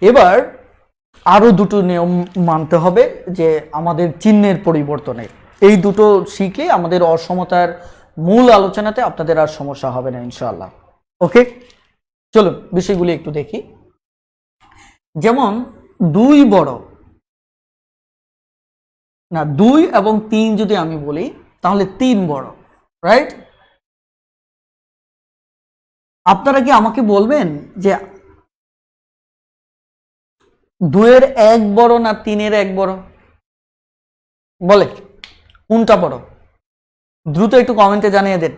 এবার আরো দুটো নিয়ম মানতে হবে যে আমাদের চিহ্নের পরিবর্তনে। এই দুটো শিখলে আমাদের অসমতার মূল আলোচনাতে আপনাদের আর সমস্যা হবে না ইনশাআল্লাহ। ওকে, চলুন বিষয়গুলি একটু দেখি। যেমন 2 বড় না, 2 এবং 3 যদি আমি বলি তাহলে 3 বড়, রাইট? আপনারা কি আমাকে বলবেন যে 2 এর 1 বড় না 3 এর 1 বড়? বলে কোনটা বড়? দ্রুত একটু কমেন্টে জানিয়ে দেন।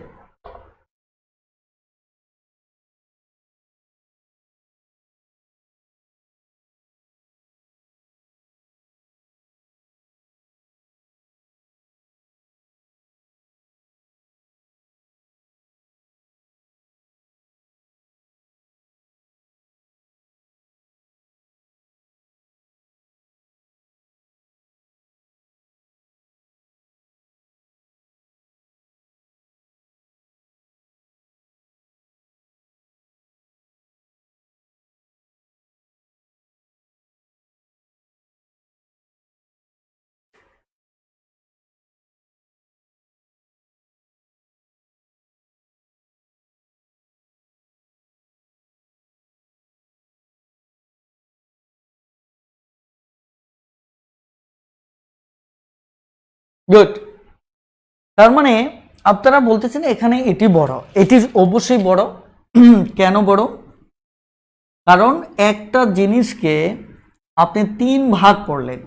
গুড। তার মানে আপনারা বলতেছেন এখানে এটি বড়, এটি অবশ্যই বড়। কেন বড়? কারণ একটা জিনিসকে আপনি 3 ভাগ করলেন,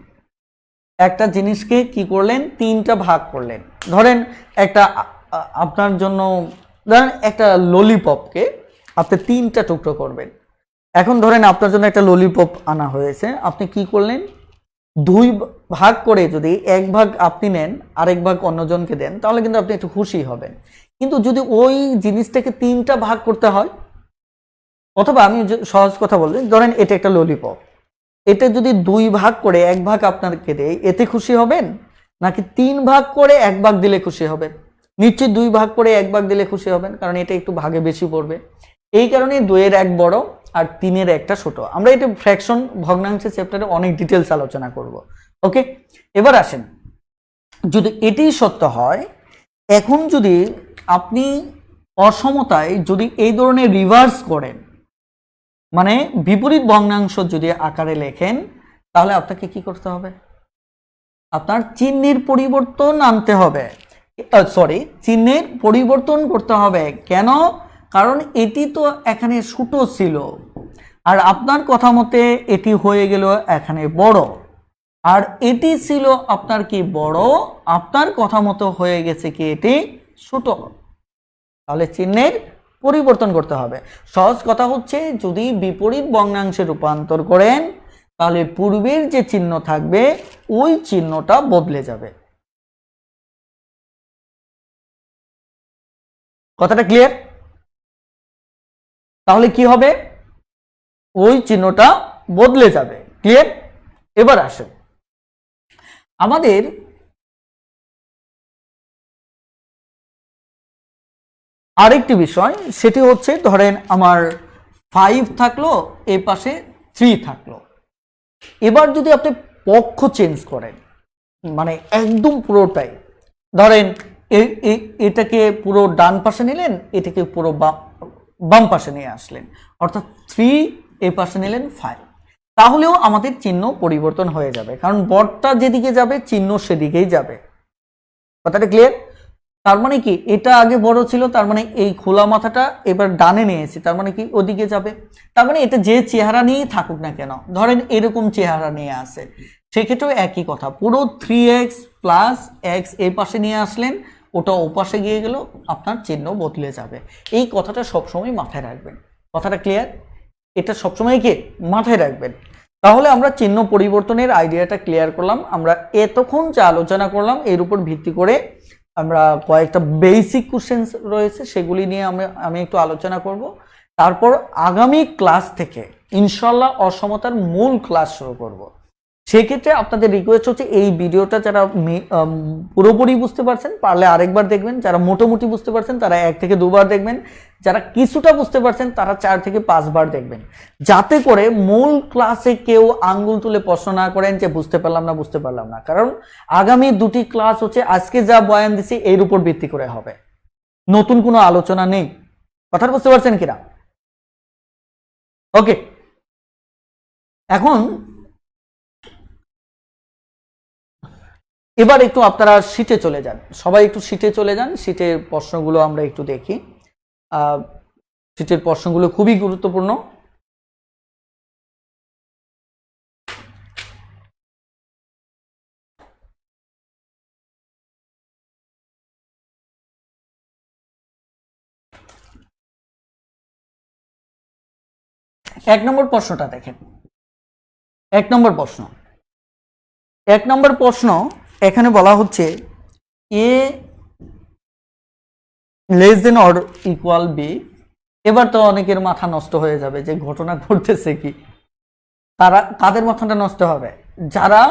একটা জিনিসকে কি করলেন 3টা ভাগ করলেন। ধরেন একটা আপনার জন্য, ধরেন একটা ললিপপকে আপনি 3টা টুকরো করবেন। এখন ধরেন আপনার জন্য একটা ললিপপ আনা হয়েছে, আপনি কি করলেন 2 ভাগ করে যদি 1 ভাগ আপনি নেন আরেক ভাগ অন্যজনকে দেন, তাহলে কিন্তু আপনি একটু খুশি হবেন। কিন্তু যদি ওই জিনিসটাকে 3টা ভাগ করতে হয়, অথবা আমি সহজ কথা বলছি, ধরেন এটা একটা ললিপপ, এটা যদি 2 ভাগ করে 1 ভাগ আপনাকে দেয়, এতে খুশি হবেন নাকি 3 ভাগ করে 1 ভাগ দিলে খুশি হবেন? নিশ্চয়ই 2 ভাগ করে 1 ভাগ দিলে খুশি হবেন, কারণ এটা একটু ভাগে বেশি পড়বে। এই কারণে 2 এর 1 বড় আর 3 এর 1টা ছোট। আমরা এটা ফ্র্যাকশন ভগ্নাংশের চ্যাপ্টারে অনেক ডিটেলস আলোচনা করব। ওকে, এবার আসেন, যদি এটি সত্য হয়, এখন যদি আপনি অসমতায় যদি এই ধরনের রিভার্স করেন, মানে বিপরীত ভগ্নাংশ যদি আকারে লেখেন, তাহলে আপনাকে কি করতে হবে? আপনার চিহ্নের পরিবর্তন আনতে হবে, সরি, চিহ্নের পরিবর্তন করতে হবে। কেন? কারণ এটি তো এখানে ছোট ছিল, আর আপনার কথা মতে এটি হয়ে গেল এখানে বড়, আর এটি ছিল আপনার কি বড়, আপনার কথা মতো হয়ে গেছে কি এটি ছোট। তাহলে চিহ্নের পরিবর্তন করতে হবে। সহজ কথা হচ্ছে, যদি বিপরীত ভগ্নাংশে রূপান্তর করেন, তাহলে পূর্বের যে চিহ্ন থাকবে ওই চিহ্নটা বদলে যাবে। কথাটা ক্লিয়ার? তাহলে কি হবে? ওই চিহ্নটা বদলে যাবে। ক্লিয়ার? এবার আসেন, আমাদের আরেকটি বিষয়, সেটি হচ্ছে ধরেন আমার 5 থাকলো, এই পাশে 3 থাকলো। এবার যদি আপনি পক্ষ চেঞ্জ করেন, মানে একদম পুরোটাই, ধরেন এটাকে পুরো ডান পাশে নিলেন, এটাকে পুরো বাম পাশে নিয়ে আসলেন, অর্থাৎ 3 এই পাশে নিলেন 5, তাহলেও আমাদের চিহ্ন পরিবর্তন হয়ে যাবে, কারণ বটটা যেদিকে যাবে চিহ্ন সেদিকেই যাবে। কথাটা ক্লিয়ার? তার মানে কি, এটা আগে বড় ছিল, তার মানে এই খোলা মাথাটা এবার ডানে নিয়েছি, তার মানে কি ওদিকে যাবে। তার মানে এটা যে চেহারা নিয়েই থাকুক না কেন, ধরেন এরকম চেহারা নিয়ে আসে, সেক্ষেত্রেও একই কথা, পুরো 3x প্লাস এক্স এই পাশে নিয়ে আসলেন, ওটা ও পাশে গিয়ে গেল, আপনার চিহ্ন বদলে যাবে। এই কথাটা সবসময় মাথায় রাখবেন। কথাটা ক্লিয়ার? এটা সবসময় কি মাথায় রাখবেন। তাহলে আমরা চিহ্ন পরিবর্তনের আইডিয়াটা ক্লিয়ার করলাম। আমরা এতক্ষণ যা আলোচনা করলাম এর উপর ভিত্তি করে আমরা কয়েকটা বেসিক কোশ্চেন্স রয়েছে, সেগুলি নিয়ে আমি একটু আলোচনা করব। তারপর আগামী ক্লাস থেকে ইনশাল্লাহ অসমতার মূল ক্লাস শুরু করব। সেক্ষেত্রে আপনাদের রিকোয়েস্ট হচ্ছে, এই ভিডিওটা যারা পুরোপুরি বুঝতে পারছেন পারলে আরেকবার দেখবেন, যারা মোটামুটি বুঝতে পারছেন তারা 1 থেকে 2 বার দেখবেন, যারা কিছুটা বুঝতে পারছেন তারা 4 থেকে 5 বার দেখবেন, যাতে করে মূল ক্লাসে কেউ আঙ্গুল তুলে প্রশ্ন না করেন যে বুঝতে পারলাম না বুঝতে পারলাম না। কারণ আগামী 2টি ক্লাস হচ্ছে আজকে যা বয়ান দিছি এর উপর ভিত্তি করে হবে, নতুন কোনো আলোচনা নেই। কথা বুঝতে পারছেন কিনা? ওকে, এখন এবার একটু আপনারা শিটে চলে যান, সবাই একটু শিটে চলে যান, শিটের প্রশ্নগুলো আমরা একটু দেখি। শিটের প্রশ্নগুলো খুবই গুরুত্বপূর্ণ। এক নম্বর প্রশ্নটা দেখেন, 1 নম্বর প্রশ্ন, 1 নম্বর প্রশ্ন এখানে বলা হচ্ছে A less than or equal B. এবার তো অনেকের মাথা নষ্ট হয়ে যাবে যে ঘটনা ঘটতেছে কি। তারা কাদের মাথাটা নষ্ট হবে? যারা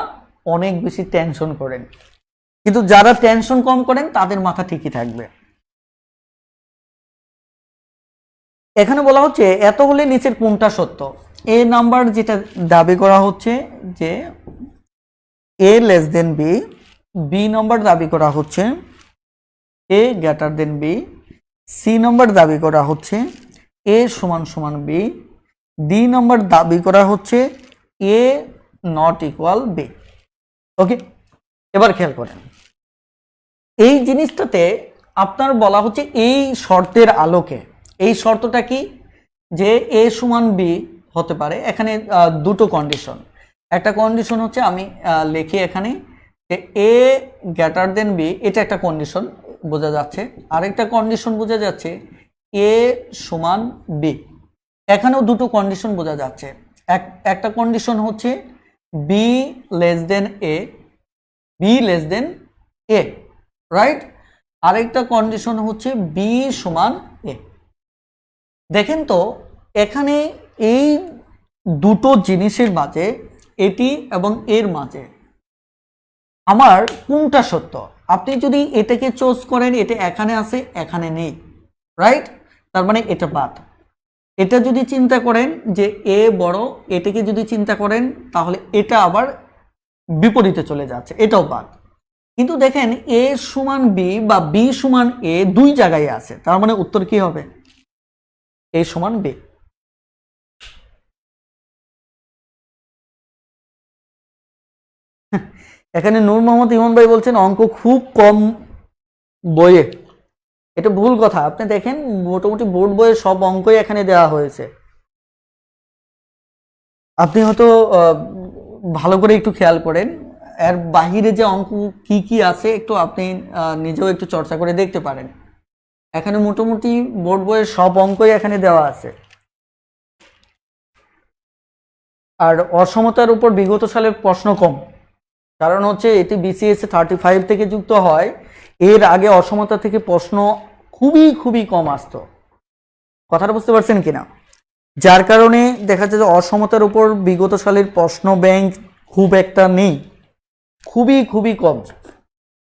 অনেক বেশি টেনশন করেন, কিন্তু যারা টেনশন কম করেন তাদের মাথা ঠিকই থাকবে। এখানে বলা হচ্ছে এত হলে নিচের কোনটা সত্য? এ নাম্বার যেটা দাবি করা হচ্ছে যে এ লেস দেন বি, বি নম্বর দাবি করা হচ্ছে এ গ্রেটার দেন বি, সি নম্বর দাবি করা হচ্ছে এ সমান সমান বি, ডি নম্বর দাবি করা হচ্ছে এ নট ইকুয়াল বি। ওকে, এবার খেয়াল করেন, এই জিনিসটাতে আপনার বলা হচ্ছে এই শর্তের আলোকে, এই শর্তটা কি, যে এ সমান বি হতে পারে। এখানে দুটো কন্ডিশন, একটা কন্ডিশন হচ্ছে আমি লিখি এখানে যে এ গ্রেটার দেন বি, এটা একটা কন্ডিশন বোঝা যাচ্ছে। আরেকটা কন্ডিশন বোঝা যাচ্ছে এ সমান বি, এখানেও দুটো কন্ডিশন বোঝা যাচ্ছে। একটা কন্ডিশন হচ্ছে be less than A, be less than A, right. আরেকটা কন্ডিশন হচ্ছে বি সমান এ। দেখেন তো এখানে এই দুটো জিনিসের মাঝে, এটি এবং এর মাঝে আমার কোনটা সত্য? আপনি যদি এটাকে চুজ করেন, এটা এখানে আছে এখানে নেই, রাইট, তার মানে এটা বাদ। এটা যদি চিন্তা করেন যে এ বড়, এটাকে যদি চিন্তা করেন তাহলে এটা আবার বিপরীতে চলে যাচ্ছে, এটাও বাদ। কিন্তু দেখেন এ সমান বি বা বি সমান এ দুই জায়গায় আছে, তার মানে উত্তর কি হবে? এ সমান বি। এখানে নূর মোহাম্মদ ইমন ভাই বলছেন অঙ্ক খুব কম বইয়ে, এটা ভুল কথা। আপনি দেখেন মোটামুটি বোর্ড বইয়ে সব অঙ্কই এখানে দেওয়া হয়েছে। আপনি হয়তো ভালো করে একটু খেয়াল করেন, এর বাহিরে যে অঙ্ক কি কি আছে একটু আপনি নিজেও একটু চর্চা করে দেখতে পারেন। এখানে মোটামুটি বোর্ড বইয়ের সব অঙ্কই এখানে দেওয়া আছে। আর অসমতার উপর বিগত সালের প্রশ্ন কম, কারণ হচ্ছে এটি BCS 35 থেকে যুক্ত হয়। এর আগে অসমতা থেকে প্রশ্ন খুবই খুবই কম আসতো, কথাটা বুঝতে পারছেন কিনা? যার কারণে দেখা যায় যে অসমতার উপর বিগত সালের প্রশ্ন ব্যাংক খুব একটা নেই, খুবই খুবই কম।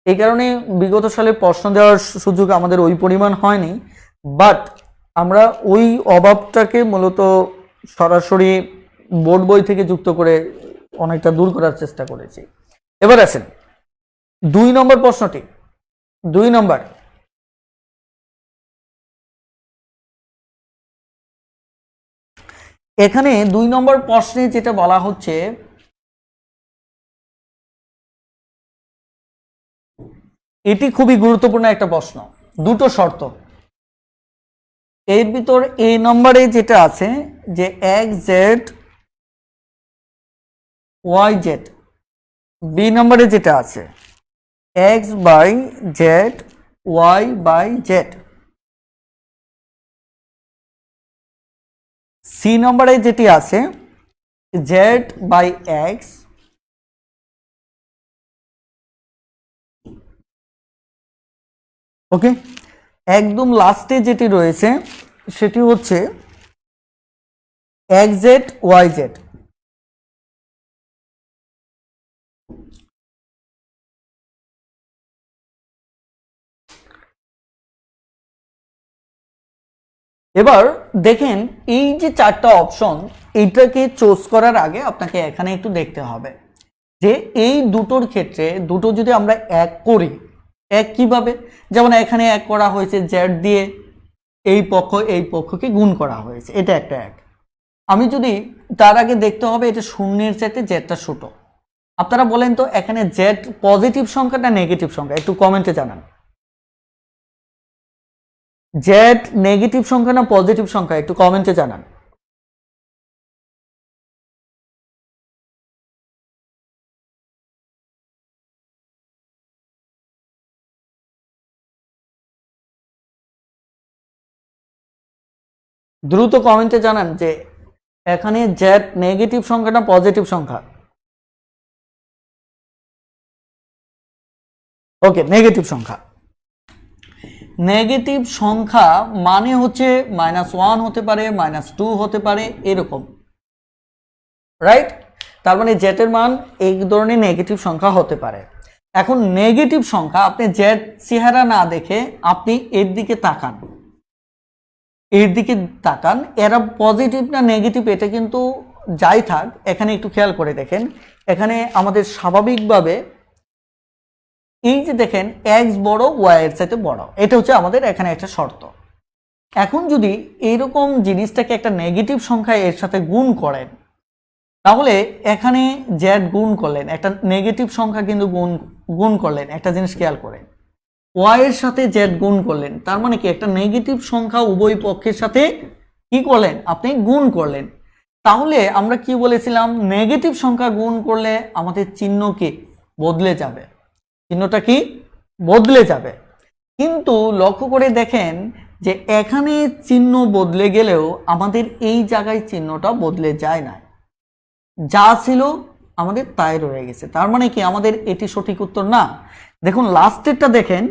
এই কারণে বিগত সালে প্রশ্ন দেওয়ার সুযোগ আমাদের ওই পরিমাণ হয়নি, বাট আমরা ওই অভাবটাকে মূলত সরাসরি বোর্ড বই থেকে যুক্ত করে অনেকটা দূর করার চেষ্টা করেছি। এবার আসেন 2 নম্বর প্রশ্নটি। 2 নম্বর, এখানে 2 নম্বর প্রশ্নে যেটা বলা হচ্ছে, এটি খুবই গুরুত্বপূর্ণ একটা প্রশ্ন, দুটো শর্ত। এর ভিতর এ নম্বরে যেটা আছে যে X Z Y Z, B নম্বরে যেটা আছে X by Z Y by Z, C নম্বরে যেটি আছে জেড বাই এক্স, ওকে। একদম লাস্টে যেটি রয়েছে সেটি হচ্ছে এক্স জেড ওয়াই জেড। এবার দেখেন এই যে চারটা অপশন, এইটাকে চুজ করার আগে আপনাকে এখানে একটু দেখতে হবে যে এই দুটোর ক্ষেত্রে দুটো যদি আমরা এক করি, এক কিভাবে? যেমন এখানে এক করা হয়েছে জেড দিয়ে, এই পক্ষকে গুণ করা হয়েছে, এটা একটা এক। আমি যদি তার আগে দেখতে হবে এটা শূন্যের চাইতে জেডটা ছোট। আপনারা বলেন তো এখানে জেড পজিটিভ সংখ্যা না নেগেটিভ সংখ্যা, একটু কমেন্টে জানান। জেড নেগেটিভ সংখ্যা না পজিটিভ সংখ্যা, একটু কমেন্টে জানান। দ্রুত কমেন্টে জানান যে এখানে জেড নেগেটিভ সংখ্যা না পজিটিভ সংখ্যা। ওকে, নেগেটিভ সংখ্যা। নেগেটিভ সংখ্যা মানে হচ্ছে -1 হতে পারে, -2 হতে পারে, এরকম, রাইট। তার মানে জেটের মান এই ধরনের নেগেটিভ সংখ্যা হতে পারে। এখন নেগেটিভ সংখ্যা আপনি জেড চেহারা না দেখে আপনি এর দিকে তাকান, এর দিকে তাকান, এরা পজিটিভ না নেগেটিভ এটা কিন্তু যাই থাক, এখানে একটু খেয়াল করে দেখেন। এখানে আমাদের স্বাভাবিকভাবে এই যে দেখেন এক্স বড় ওয়াই এর চাইতে বড়, এটা হচ্ছে আমাদের এখানে একটা শর্ত। এখন যদি এইরকম জিনিসটাকে একটা নেগেটিভ সংখ্যা এর সাথে গুণ করেন, তাহলে এখানে জেড গুণ করলেন একটা নেগেটিভ সংখ্যা কিন্তু গুণ করলেন, একটা জিনিস খেয়াল করেন ওয়াই এর সাথে জেড গুণ করলেন, তার মানে কি একটা নেগেটিভ সংখ্যা উভয় পক্ষের সাথে কি করলেন, আপনি গুণ করলেন। তাহলে আমরা কি বলেছিলাম, নেগেটিভ সংখ্যা গুণ করলে আমাদের চিহ্ন কি বদলে যাবে, চিহ্নটা কি বদলে যাবে। কিন্তু লক্ষ্য করে দেখেন যে এখানে চিহ্ন বদলে গেলেও আমাদের এই জায়গায় চিহ্নটা বদলে যায় না, যা ছিল আমাদের তাই রয়ে গেছে। তার মানে কি আমাদের এটি সঠিক উত্তর না। দেখুন লাস্টেরটা দেখেন,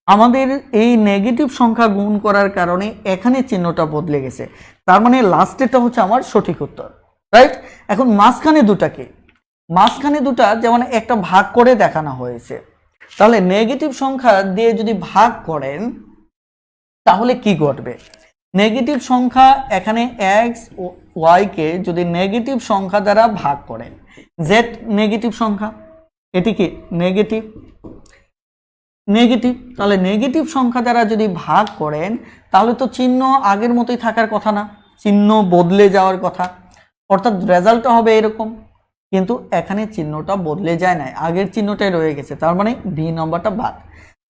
আমাদের এই নেগেটিভ সংখ্যা গুণ করার কারণে এখানে চিহ্নটা বদলে গেছে, তার মানে লাস্টেরটা হচ্ছে আমার সঠিক উত্তর, রাইট। এখন মাঝখানে দুটাকে, মাঝখানে দুটা যেমন একটা ভাগ করে দেখানো হয়েছে, তাহলে নেগেটিভ সংখ্যা দিয়ে যদি ভাগ করেন তাহলে কি ঘটবে, নেগেটিভ সংখ্যা এখানে এক্স ও ওয়াই কে যদি নেগেটিভ সংখ্যা দ্বারা ভাগ করেন, জেড নেগেটিভ সংখ্যা, এটি কি নেগেটিভ, নেগেটিভ, তাহলে নেগেটিভ সংখ্যা দ্বারা যদি ভাগ করেন তাহলে তো চিহ্ন আগের মতোই থাকার কথা না, চিহ্ন বদলে যাওয়ার কথা, অর্থাৎ রেজাল্টটা হবে এরকম। কিন্তু এখানে চিহ্নটা বদলে যায় না, আগের চিহ্নটাই রয়ে গেছে, তার মানে ডি নম্বরটা বাদ।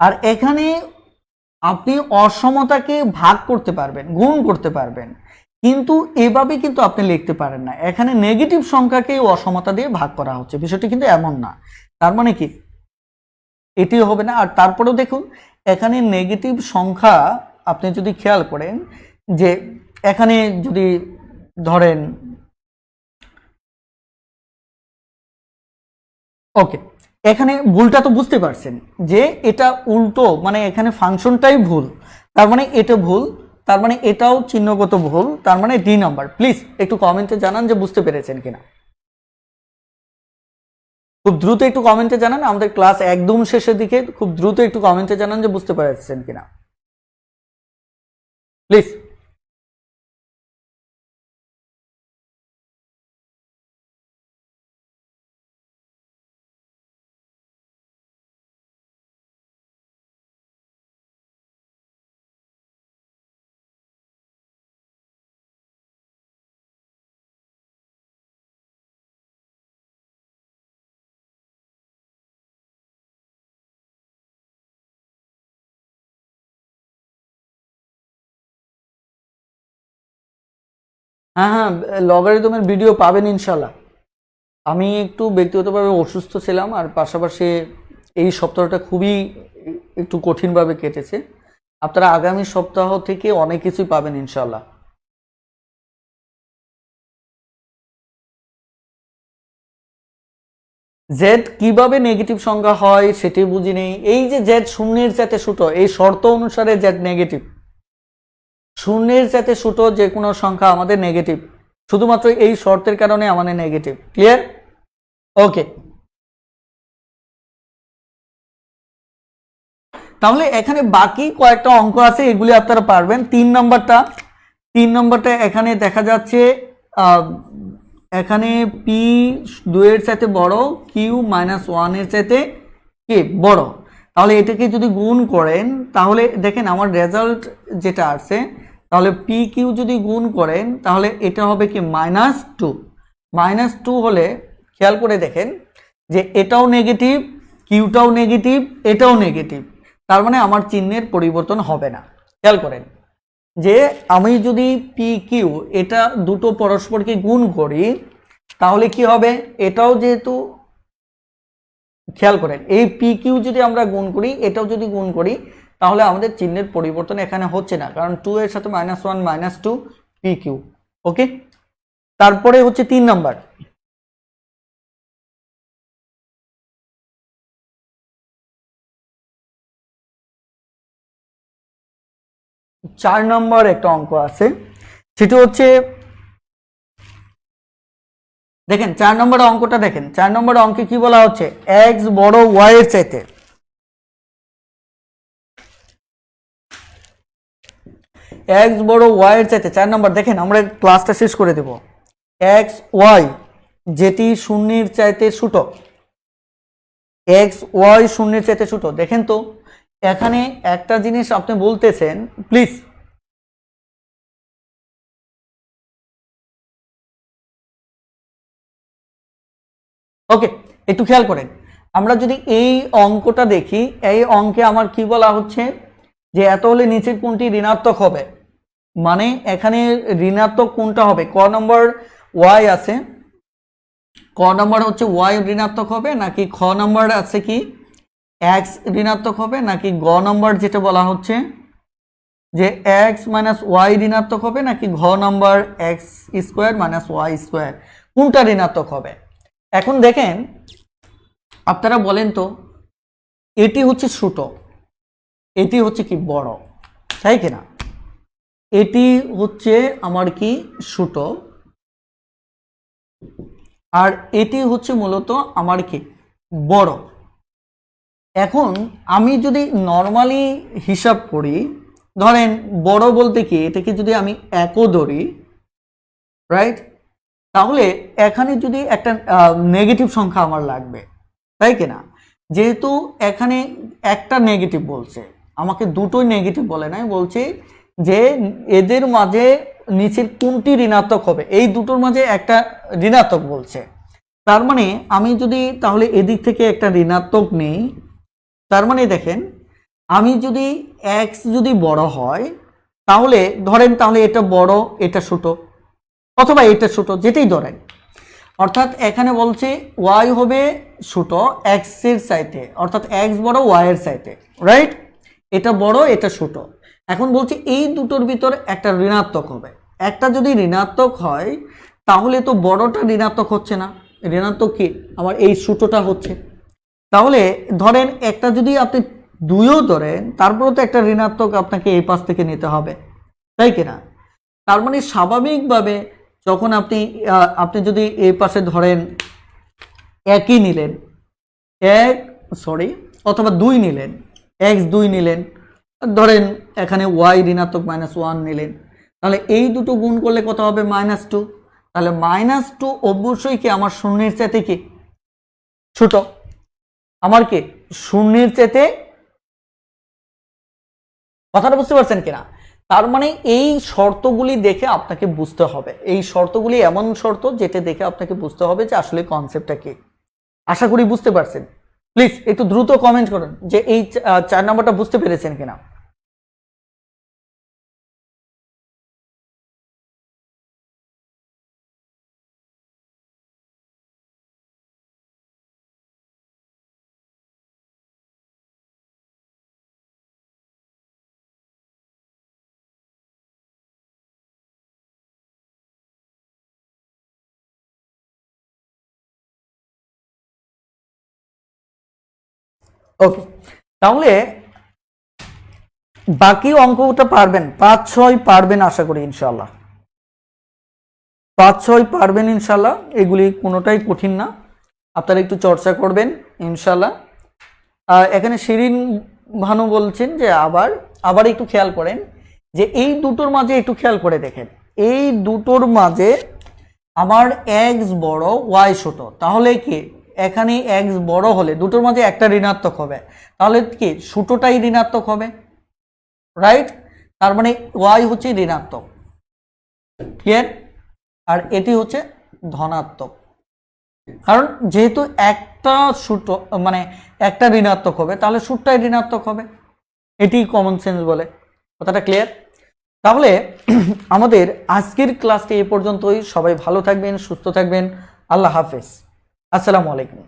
আর এখানে আপনি অসমতাকে ভাগ করতে পারবেন, গুণ করতে পারবেন, কিন্তু এভাবে কিন্তু আপনি লিখতে পারেন না, এখানে নেগেটিভ সংখ্যাকে অসমতা দিয়ে ভাগ করা হচ্ছে, বিষয়টি কিন্তু এমন না। তার মানে কি এটি হবে না। আর তারপরেও দেখুন এখানে নেগেটিভ সংখ্যা আপনি যদি খেয়াল করেন যে এখানে যদি ধরেন, ওকে, এখানে ভুলটা তো বুঝতে পারছেন যে এটা উল্টো, মানে এখানে ফাংশনটাই ভুল, তার মানে এটা ভুল, তার মানে এটাও চিহ্নগত ভুল, তার মানে ডি নাম্বার। প্লিজ একটু কমেন্টে জানান যে বুঝতে পেরেছেন কিনা, খুব দ্রুত একটু কমেন্টে জানান, আমাদের ক্লাস একদম শেষের দিকে, খুব দ্রুত একটু কমেন্টে জানান যে বুঝতে পেরেছেন কিনা প্লিজ। হ্যাঁ হ্যাঁ, লগারিদমের ভিডিও পাবেন ইনশাল্লাহ। আমি একটু ব্যক্তিগতভাবে অসুস্থ ছিলাম, আর পাশাপাশি এই সপ্তাহটা খুবই একটু কঠিনভাবে কেটেছে। আপনারা আগামী সপ্তাহ থেকে অনেক কিছুই পাবেন ইনশাল্লাহ। জেড কিভাবে নেগেটিভ সংখ্যা হয় সেটি বুঝি নেই। এই যে জেড শূন্যের চাইতে ছোট, এই শর্ত অনুসারে জেড নেগেটিভ, শূন্যের চাইতে ছোট যে কোনো সংখ্যা আমাদের নেগেটিভ, শুধুমাত্র এই শর্তের কারণে আমাদের নেগেটিভ। ক্লিয়ার? ওকে, তাহলে এখানে বাকি কয়েকটা অঙ্ক আছে, এগুলি আপনারা পারবেন। 3 নম্বরটা এখানে দেখা যাচ্ছে এখানে পি 2 এর চাইতে বড়, কিউ -1 এর চাইতে কি বড়, তাহলে এটাকে যদি গুণ করেন তাহলে দেখেন আমার রেজাল্ট যেটা আছে, তাহলে পি কিউ যদি গুণ করেন তাহলে এটা হবে কি -2, -2 হলে খেয়াল করে দেখেন যে এটাও নেগেটিভ, কিউটাও নেগেটিভ, এটাও নেগেটিভ, তার মানে আমার চিহ্নের পরিবর্তন হবে না। খেয়াল করেন যে আমি যদি পি কিউ এটা দুটো পরস্পরকে গুণ করি তাহলে কি হবে, এটাও যেহেতু, খেয়াল করেন এই পি কিউ যদি আমরা গুণ করি, এটাও যদি গুণ করি, তাহলে আমাদের চিহ্নের পরিবর্তন এখানে হচ্ছে না, কারণ 2 এর সাথে -1 -2 পি কিউ। ওকে, তারপরে হচ্ছে 3 নাম্বার, চার নম্বর একটা অঙ্ক আছে, সেটা হচ্ছে দেখেন 4 নম্বর অঙ্কটা দেখেন, 4 নম্বর অঙ্কে কি বলা হচ্ছে, এক্স বড় ওয়াই এর চাইতে, এক্স বড় ওয়াই এর চাইতে। 4 নম্বর দেখেন, আমরা ক্লাসটা শেষ করে দেব। এক্স ওয়াই যেটি শূন্যের চাইতে ছোট, এক্স ওয়াই শূন্যের চাইতে ছোট, দেখেন তো এখানে একটা জিনিস আপনি বলতেছেন, প্লিজ ওকে একটু খেয়াল করেন, আমরা যদি এই অঙ্কটা দেখি, এই অঙ্কে আমার কি বলা হচ্ছে যে এত হলে নিচের কোনটি ঋণাত্মক হবে, মানে এখানে ঋণাত্মক কোনটা হবে, ক নম্বর ওয়াই আছে, ক নম্বর হচ্ছে ওয়াই ঋণাত্মক হবে নাকি খ নম্বর আছে কি এক্স ঋণাত্মক হবে নাকি গ নম্বর যেটা বলা হচ্ছে যে এক্স মাইনাস ওয়াই ঋণাত্মক হবে নাকি ঘ নম্বর X square minus Y square, কোনটা ঋণাত্মক হবে। এখন দেখেন আপনারা বলেন তো, এটি হচ্ছে ছোট, এটি হচ্ছে কি বড়, তাই কিনা, এটি হচ্ছে আমার কি ছোট আর এটি হচ্ছে মূলত আমার কি বড়। এখন আমি যদি নর্মালি হিসাব করি, ধরেন বড় বলতে কি এটাকে যদি আমি একও ধরি, রাইট, তাহলে এখানে যদি একটা নেগেটিভ সংখ্যা আমার লাগবে, তাই কিনা, যেহেতু এখানে একটা নেগেটিভ বলছে, আমাকে দুটোই নেগেটিভ বলে নাই, বলছে যে এদের মাঝে নিচের কোনটি ঋণাত্মক হবে, এই দুটোর মাঝে একটা ঋণাত্মক বলছে। তার মানে আমি যদি তাহলে এদিক থেকে একটা ঋণাত্মক নেই, তার মানে দেখেন আমি যদি এক্স যদি বড় হয় তাহলে ধরেন তাহলে এটা বড় এটা ছোট অথবা এটা ছোট যেটাই ধরেন, অর্থাৎ এখানে বলছে ওয়াই হবে ছোট এক্স এর চাইতে, অর্থাৎ এক্স বড় ওয়াই এর চাইতে, রাইট, এটা বড় এটা ছোট। এখন বলছে এই দুটোর ভিতর একটা ঋণাত্মক হবে, একটা যদি ঋণাত্মক হয় তাহলে তো বড়টা ঋণাত্মক হচ্ছে না, ঋণাত্মক কি আমার এই ছোটটা হচ্ছে। তাহলে ধরেন একটা যদি আপনি দুইও ধরেন তারপরেও তো একটা ঋণাত্মক আপনাকে এই পাশ থেকে নিতে হবে, তাই কিনা। তার মানে স্বাভাবিকভাবে যখন আপনি যদি এই পাশে ধরেন একই নিলেন, অথবা দুই নিলেন, এক্স দুই নিলেন, ধরেন এখানে ওয়াই ঋণাত্মক -1 নিলেন, তাহলে এই দুটো গুণ করলে কত হবে -2, তাহলে -2 অবশ্যই কি আমার শূন্যের চাইতে কি ছোট, আমার কি শূন্যের চাইতে, কথাটা বুঝতে পারছেন কিনা। তার মানে এই শর্তগুলি দেখে আপনাকে বুঝতে হবে, এই শর্তগুলি এমন শর্ত যেটা দেখে আপনাকে বুঝতে হবে যে আসলে কনসেপ্টটা কি। আশা করি বুঝতে পারছেন। প্লিজ একটু দ্রুত কমেন্ট করুন যে এই 4 নম্বরটা বুঝতে পেরেছেন কিনা। ওকে, তাহলে বাকি অঙ্কটা পারবেন, 5-6 পারবেন আশা করি ইনশাল্লাহ, 5-6 পারবেন ইনশাল্লাহ, এগুলি কোনোটাই কঠিন না, আপনারা একটু চর্চা করবেন ইনশাল্লাহ। এখানে শিরিন ভানু বলছেন যে আবার একটু খেয়াল করেন যে এই দুটোর মাঝে একটু খেয়াল করে দেখেন, এই দুটোর মাঝে আমার এক্স বড় ওয়াই ছোট, তাহলে কি এখানে এক্স বড় হলে দুটোর মাঝে একটা ঋণাত্মক হবে, তাহলে কি ছোটটাই ঋণাত্মক হবে, রাইট, তার মানে ওয়াই হচ্ছে ঋণাত্মক, ক্লিয়ার, আর এটি হচ্ছে ধনাত্মক, কারণ যেহেতু একটা ছোট মানে একটা ঋণাত্মক হবে তাহলে ছোটটাই ঋণাত্মক হবে, এটি কমন সেন্স বলে, কথাটা ক্লিয়ার। তাহলে আমাদের আজকের ক্লাসটি এ পর্যন্তই, সবাই ভালো থাকবেন, সুস্থ থাকবেন, আল্লাহ হাফেজ, আসসালামু আলাইকুম।